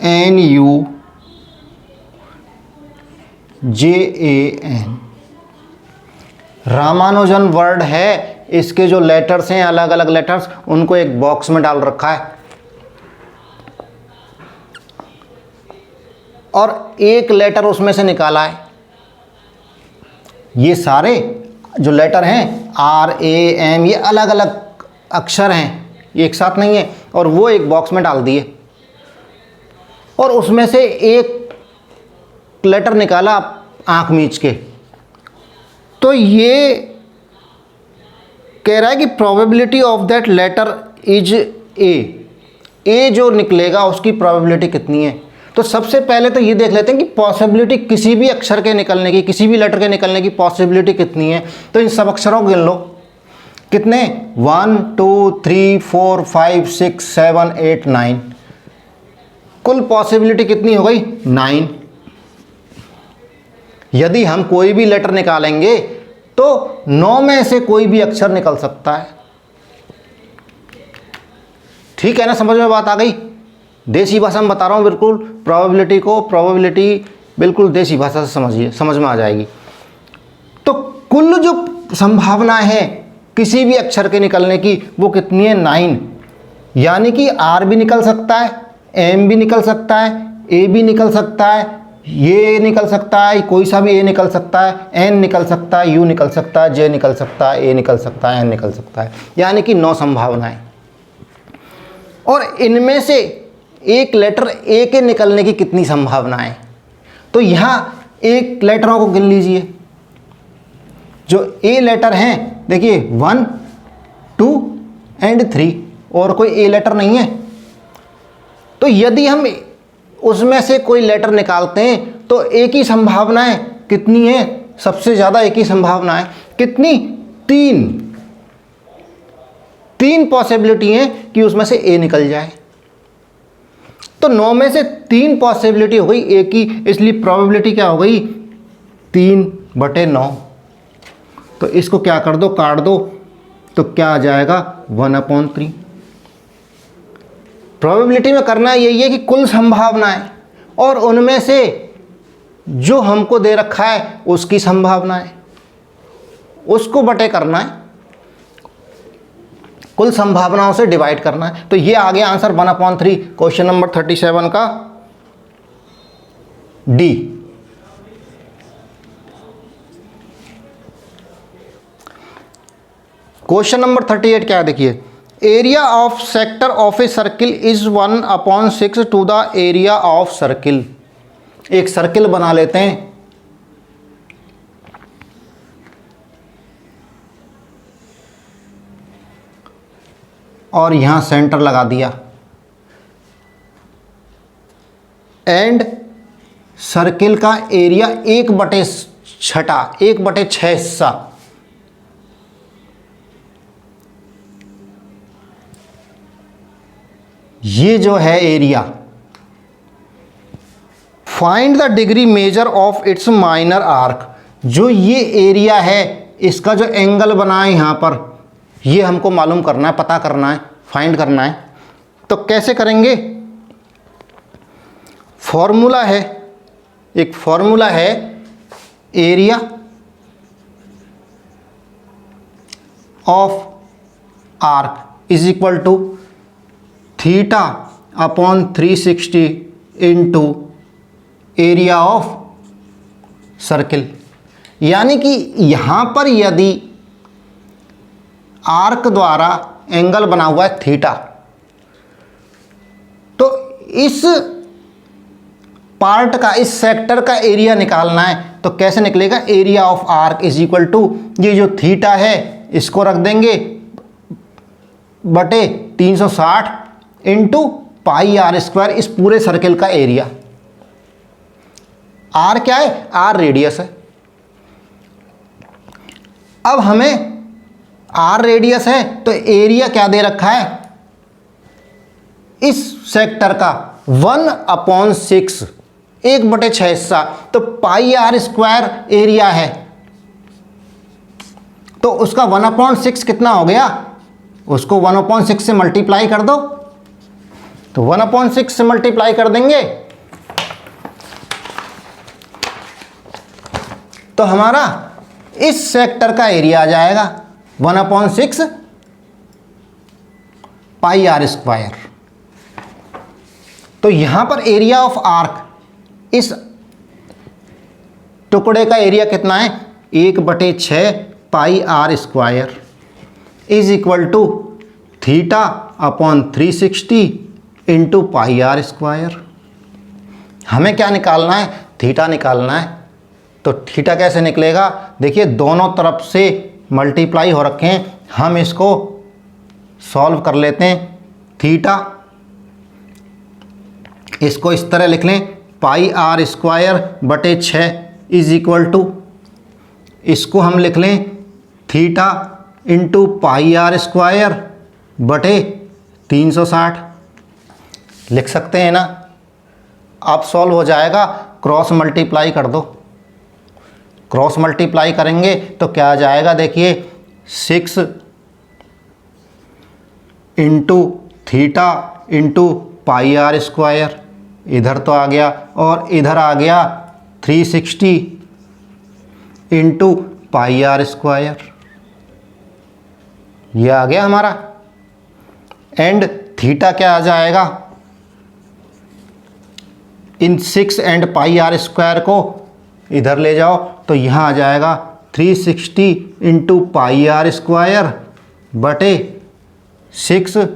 NUJAN, Ramanujan word है, इसके जो लेटर्स हैं अलग अलग लेटर्स उनको एक बॉक्स में डाल रखा है और एक लेटर उसमें से निकाला है। ये सारे जो लेटर हैं RAM ये अलग अलग अक्षर हैं, ये एक साथ नहीं है, और वो एक बॉक्स में डाल दिए और उसमें से एक लेटर निकाला आंख मीच के। तो ये कह रहा है कि probability of that letter is A जो निकलेगा उसकी प्रोबेबिलिटी कितनी है। तो सबसे पहले तो ये देख लेते हैं कि पॉसिबिलिटी किसी भी अक्षर के निकलने की, किसी भी लेटर के निकलने की पॉसिबिलिटी कितनी है। तो इन सब अक्षरों को गिन लो, कितने 1 2 3 4 5 6 7 8 9, कुल पॉसिबिलिटी कितनी हो गई 9। यदि हम कोई भी लेटर निकालेंगे तो 9 में से कोई भी अक्षर निकल सकता है। ठीक है ना, समझ में बात आ गई। देसी भाषा में बता रहा हूँ, बिल्कुल प्रोबेबिलिटी बिल्कुल देसी भाषा से समझिए, समझ में आ जाएगी। तो कुल जो संभावना है किसी भी अक्षर के निकलने की वो कितनी है 9। यानी कि आर भी निकल सकता है, एम भी निकल सकता है, ए भी निकल सकता है, ये निकल सकता है, कोई सा भी ए निकल सकता है, एन निकल सकता है, यू निकल सकता है, जे निकल सकता है, ए निकल सकता है, एन निकल सकता है। यानी कि 9 संभावनाएं। और इनमें से एक लेटर ए के निकलने की कितनी संभावनाएं। तो यहाँ एक लेटरों को गिन लीजिए। जो ए लेटर हैं देखिए 1 2 एंड 3, और कोई ए लेटर नहीं है। तो यदि हम उसमें से कोई लेटर निकालते हैं तो एक ही संभावनाएं कितनी है, सबसे ज़्यादा एक ही संभावना है, कितनी 3 पॉसिबिलिटी हैं कि उसमें से ए निकल जाए। तो 9 में से 3 पॉसिबिलिटी हो गई ए की, इसलिए प्रोबेबिलिटी क्या हो गई 3/9। तो इसको क्या कर दो, काट दो, तो क्या आ जाएगा 1/3। प्रोबेबिलिटी में करना यही है कि कुल संभावनाएं और उनमें से जो हमको दे रखा है उसकी संभावनाएं, उसको बटे करना है, कुल संभावनाओं से डिवाइड करना है। तो ये आ गया आंसर 1/3 क्वेश्चन नंबर 37 का डी। क्वेश्चन नंबर 38 क्या है देखिए, area of sector of a circle is 1/6 to the area of circle. एक सर्किल बना लेते हैं, और यहां सेंटर लगा दिया, एंड सर्किल का एरिया 1/6 हिस्सा। ये जो है area, find the degree measure of its minor arc. जो ये एरिया है इसका जो एंगल बना है यहां पर, ये हमको मालूम करना है, पता करना है, फाइंड करना है। तो कैसे करेंगे, फॉर्मूला है, एक फॉर्मूला है area of arc is equal to θ/360 into area of circle. यानी कि यहां पर यदि आर्क द्वारा एंगल बना हुआ है थीटा, तो इस पार्ट का, इस सेक्टर का एरिया निकालना है। तो कैसे निकलेगा, area of arc is equal to ये जो थीटा है इसको रख देंगे बटे 360 इंटू πr², इस पूरे सर्किल का एरिया। आर क्या है, आर रेडियस है। अब हमें आर रेडियस है तो एरिया क्या दे रखा है इस सेक्टर का 1/6, 1/6 हिस्सा। तो πr² एरिया है, तो उसका 1/6 कितना हो गया, उसको 1/6 से मल्टीप्लाई कर दो। तो 1/6 से मल्टीप्लाई कर देंगे तो हमारा इस सेक्टर का एरिया आ जाएगा 1/6 πr²। तो यहां पर एरिया ऑफ आर्क, इस टुकड़े का एरिया कितना है 1/6 πr² is equal to θ/360 into πr²। हमें क्या निकालना है, थीटा निकालना है। तो थीटा कैसे निकलेगा, देखिए दोनों तरफ से मल्टीप्लाई हो रखे हैं, हम इसको सॉल्व कर लेते हैं। थीटा इसको इस तरह लिख लें, πr²/6 इज इक्वल टू, इसको हम लिख लें थीटा इंटू πr²/360 लिख सकते हैं ना। अब सॉल्व हो जाएगा, क्रॉस मल्टीप्लाई कर दो। क्रॉस मल्टीप्लाई करेंगे तो क्या आ जाएगा, देखिए 6 इंटू थीटा इंटू πr², इधर तो आ गया, और इधर आ गया 360 इंटू πr², ये आ गया हमारा। एंड थीटा क्या आ जाएगा, इन 6 एंड πr² को इधर ले जाओ तो यहाँ आ जाएगा 360 इंटू πr² बटे 6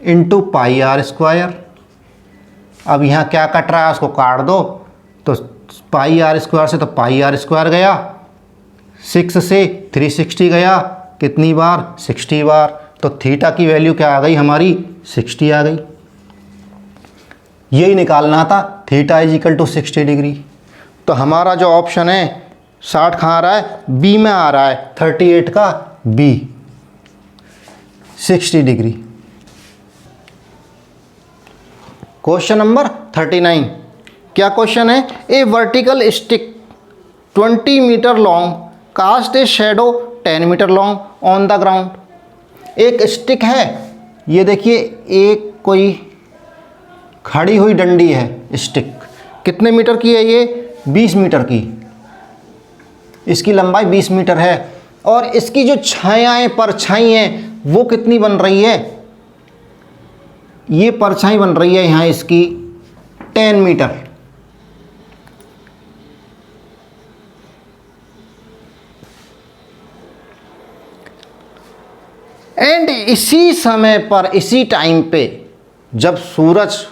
इंटू πr²। अब यहाँ क्या कट रहा है उसको काट दो, तो πr² से तो πr² गया, 6 से 360 गया, कितनी बार 60 बार। तो थीटा की वैल्यू क्या आ गई हमारी 60 आ गई। यही निकालना था, theta is equal to 60 degree. तो हमारा जो ऑप्शन है 60 कहाँ आ रहा है, बी में आ रहा है, 38 का बी 60 डिग्री। क्वेश्चन नंबर 39, क्या क्वेश्चन है? A vertical stick 20 metre long cast a shadow 10 metre long on the ground. एक स्टिक है, ये देखिए एक कोई खड़ी हुई डंडी है स्टिक, कितने मीटर की है ये? 20 मीटर की, इसकी लंबाई 20 मीटर है और इसकी जो छायाएं परछाई हैं वो कितनी बन रही है? ये परछाई बन रही है यहाँ इसकी 10 मीटर। एंड इसी समय पर, इसी टाइम पे जब सूरज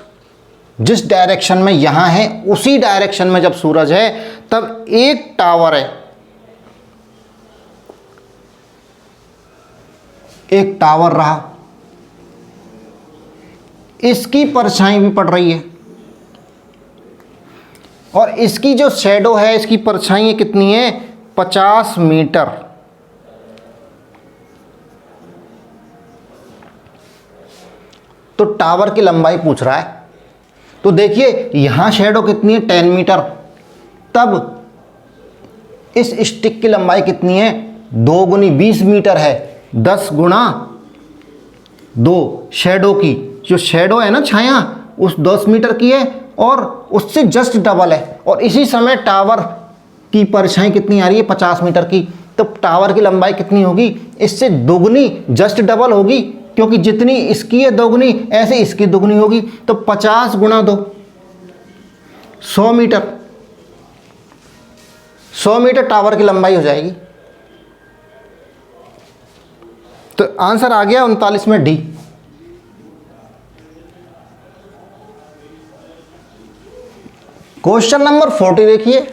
जिस डायरेक्शन में यहाँ है उसी डायरेक्शन में जब सूरज है, तब एक टावर है, एक टावर रहा, इसकी परछाई भी पड़ रही है और इसकी जो शैडो है, इसकी परछाई कितनी है? 50 मीटर। तो टावर की लंबाई पूछ रहा है, तो देखिए यहां शैडो कितनी है? 10 मीटर। तब इस स्टिक की लंबाई कितनी है? 2 गुनी 20 मीटर है, 10 गुणा 2 शैडो की, जो शैडो है ना छाया, उस 10 मीटर की है और उससे जस्ट डबल है। और इसी समय टावर की परछाई कितनी आ रही है? 50 मीटर की। तो टावर की लंबाई कितनी होगी? इससे दोगुनी, जस्ट डबल होगी, क्योंकि जितनी इसकी है दोगुनी, ऐसे इसकी दोगुनी होगी। तो 50 गुणा 2, 100 मीटर। 100 मीटर टावर की लंबाई हो जाएगी। तो आंसर आ गया 39 में डी। क्वेश्चन नंबर 40 देखिए,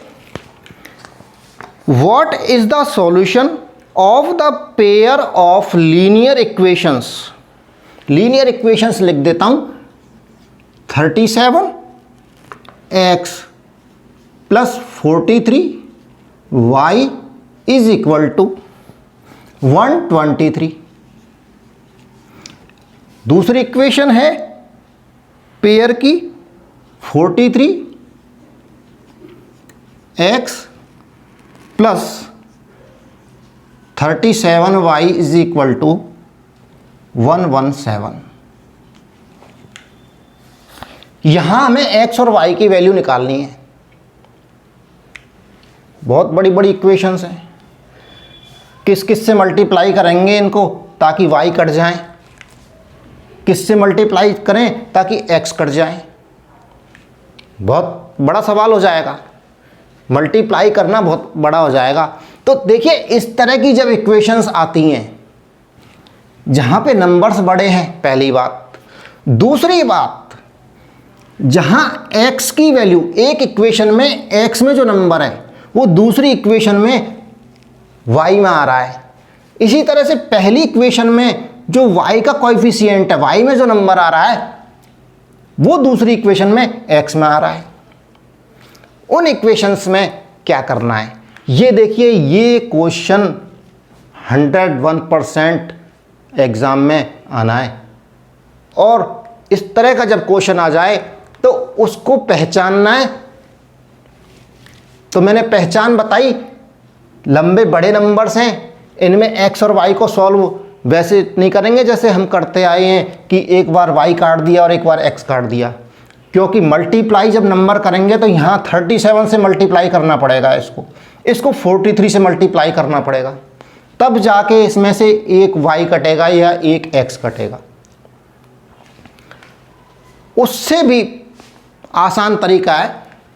what is the solution of the pair of linear equations. Linear equations लिख देता हूं, 37x plus 43y is equal to 123। दूसरी इक्वेशन है पेयर की 43x plus 37y is equal to 117। यहां हमें x और y की वैल्यू निकालनी है। बहुत बड़ी बड़ी इक्वेशंस हैं, किस किस से मल्टीप्लाई करेंगे इनको ताकि y कट जाए, किससे मल्टीप्लाई करें ताकि x कट जाए? बहुत बड़ा सवाल हो जाएगा, मल्टीप्लाई करना बहुत बड़ा हो जाएगा। तो देखिए इस तरह की जब इक्वेशंस आती हैं जहां पे नंबर्स बड़े हैं, पहली बात। दूसरी बात, जहां x की वैल्यू एक इक्वेशन में x में जो नंबर है वो दूसरी इक्वेशन में y में आ रहा है। इसी तरह से पहली इक्वेशन में जो y का कोएफिशिएंट है, y में जो नंबर आ रहा है वो दूसरी इक्वेशन में x में आ रहा है। उन इक्वेशंस में क्या करना है ये देखिए। ये क्वेश्चन 101% एग्जाम में आना है और इस तरह का जब क्वेश्चन आ जाए तो उसको पहचानना है। तो मैंने पहचान बताई, लंबे बड़े नंबर्स हैं, इनमें x और y को सॉल्व वैसे नहीं करेंगे जैसे हम करते आए हैं कि एक बार y काट दिया और एक बार x काट दिया, क्योंकि मल्टीप्लाई जब नंबर करेंगे तो यहाँ 37 से मल्टीप्लाई करना पड़ेगा, इसको 43 से मल्टीप्लाई करना पड़ेगा, तब जाके इसमें से एक y कटेगा या एक x कटेगा। उससे भी आसान तरीका है,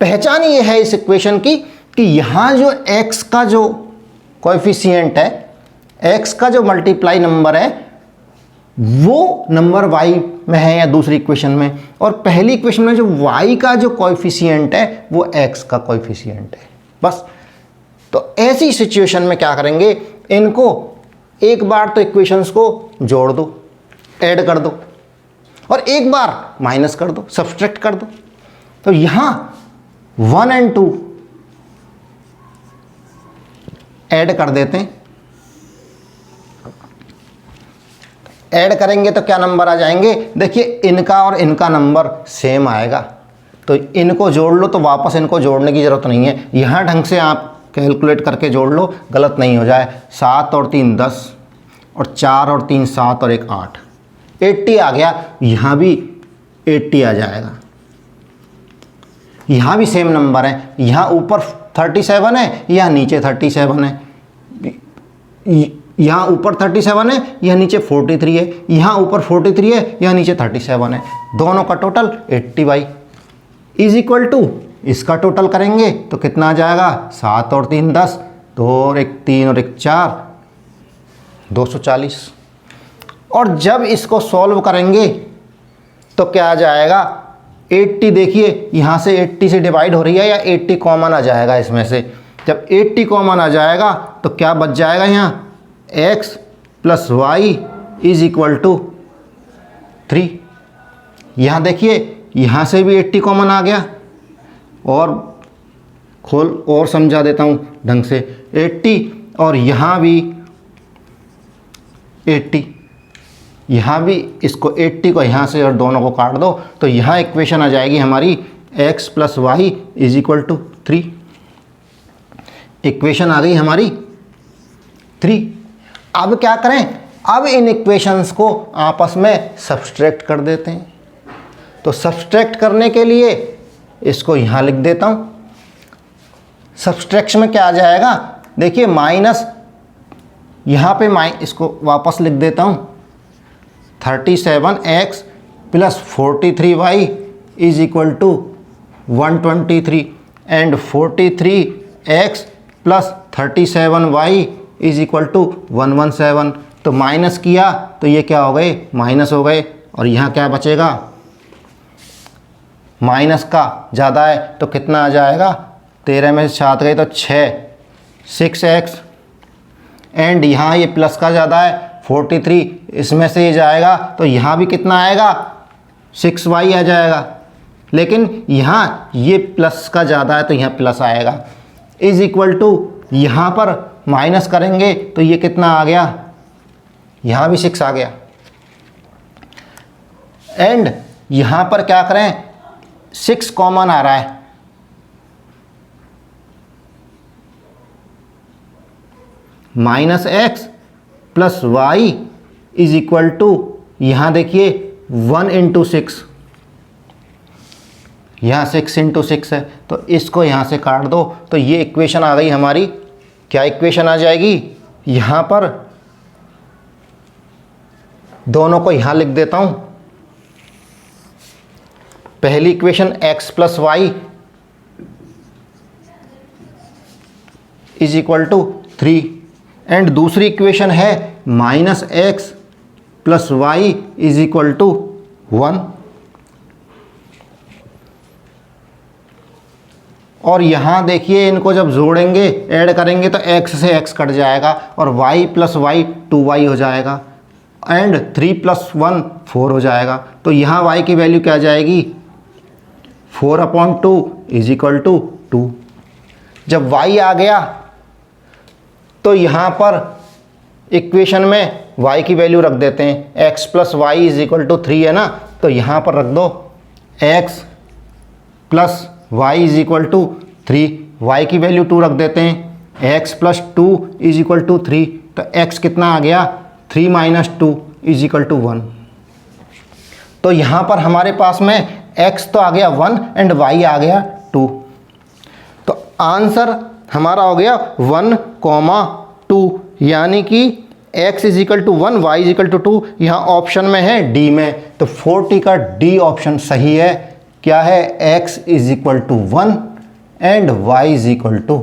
पहचान ये है इस इक्वेशन की कि यहाँ जो x का जो कोएफिशिएंट है, x का जो मल्टीप्लाई नंबर है वो नंबर y में है या दूसरी इक्वेशन में, और पहली इक्वेशन में जो y का जो कोएफिशिएंट है वो x का कोएफिशिएंट है। बस, तो ऐसी सिचुएशन में क्या करेंगे, इनको एक बार तो इक्वेशंस को जोड़ दो, ऐड कर दो, और एक बार माइनस कर दो, सब्सट्रैक्ट कर दो। तो यहाँ 1 और 2 ऐड कर देते हैं। ऐड करेंगे तो क्या नंबर आ जाएंगे, देखिए इनका और इनका नंबर सेम आएगा, तो इनको जोड़ लो, तो वापस इनको जोड़ने की ज़रूरत नहीं है, यहाँ ढंग से आप कैलकुलेट करके जोड़ लो, गलत नहीं हो जाए। 7 और 3 10 और 4 और 3 7 और 1 8, 80 आ गया। यहाँ भी 80 आ जाएगा, यहाँ भी सेम नंबर है, यहाँ ऊपर 37 है, यहाँ नीचे 37 है, यहाँ ऊपर 37 है, यहाँ नीचे 43 है, यहाँ ऊपर 43 है, यहाँ नीचे 37 है, दोनों का टोटल 80 इज इक्वल टू, इसका टोटल करेंगे तो कितना आ जाएगा, 7 और 3 10, 2 और 1 3 और 1 4, 240। और जब इसको सॉल्व करेंगे तो क्या आ जाएगा, 80, देखिए यहाँ से 80 से डिवाइड हो रही है, या 80 कॉमन आ जाएगा इसमें से। जब 80 कॉमन आ जाएगा तो क्या बच जाएगा, यहाँ x plus Y is equal to 3। यहाँ देखिए यहाँ से भी 80 कॉमन आ गया, और समझा देता हूँ ढंग से, 80 और यहाँ भी 80, यहाँ भी इसको 80 को यहाँ से और दोनों को काट दो, तो यहाँ इक्वेशन आ जाएगी हमारी x plus Y is equal to 3। Equation आ गई हमारी 3। अब क्या करें, अब इन इक्वेशंस को आपस में सब्सट्रैक्ट कर देते हैं। तो सब्सट्रैक्ट करने के लिए इसको यहाँ लिख देता हूँ। सब्सट्रैक्शन में क्या आ जाएगा, देखिए माइनस, यहाँ पे इसको वापस लिख देता हूँ, 37x plus 43y is equal to 123 and 43x plus 37y is equal to 117। तो माइनस किया तो ये क्या हो गए, माइनस हो गए, और यहाँ क्या बचेगा, माइनस का ज़्यादा है तो कितना आ जाएगा, 13 में से 7 गए तो 6x, एंड यहाँ ये प्लस का ज़्यादा है 43, इसमें से ये जाएगा तो यहाँ भी कितना आएगा, 6y आ जाएगा, लेकिन यहाँ ये प्लस का ज़्यादा है तो यहाँ प्लस आएगा, इज इक्वल टू, यहाँ पर माइनस करेंगे तो ये कितना आ गया, यहाँ भी 6 आ गया, एंड यहाँ पर क्या करें, 6 कॉमन आ रहा है, minus x plus Y is equal to, यहाँ देखिए 1 इंटू 6, यहाँ 6 इंटू 6 है, तो इसको यहाँ से काट दो, तो ये इक्वेशन आ गई हमारी। क्या इक्वेशन आ जाएगी, यहाँ पर दोनों को यहाँ लिख देता हूँ। पहली equation x plus Y is equal to 3, and दूसरी इक्वेशन है minus x plus Y is equal to 1, और यहाँ देखिए इनको जब जोड़ेंगे, ऐड करेंगे तो x से x कट जाएगा, और y प्लस वाई 2y हो जाएगा, एंड 3 प्लस 1 4 हो जाएगा। तो यहाँ y की वैल्यू क्या आ जाएगी, 4/2 इज इक्वल टू 2। जब y आ गया तो यहाँ पर इक्वेशन में y की वैल्यू रख देते हैं, x plus Y is equal to 3 है ना, तो यहाँ पर रख दो x plus Y is equal to 3, y की वैल्यू 2 रख देते हैं, x plus 2 is equal to 3, तो x कितना आ गया, 3 माइनस 2 इज इक्वल टू 1। तो यहाँ पर हमारे पास में x तो आ गया 1 एंड y आ गया 2, तो आंसर हमारा हो गया 1,2, यानी कि x is equal to 1, y is equal to 2, यहाँ ऑप्शन में है डी में, तो 40 का डी ऑप्शन सही है। क्या है, x is equal to 1 and y is equal to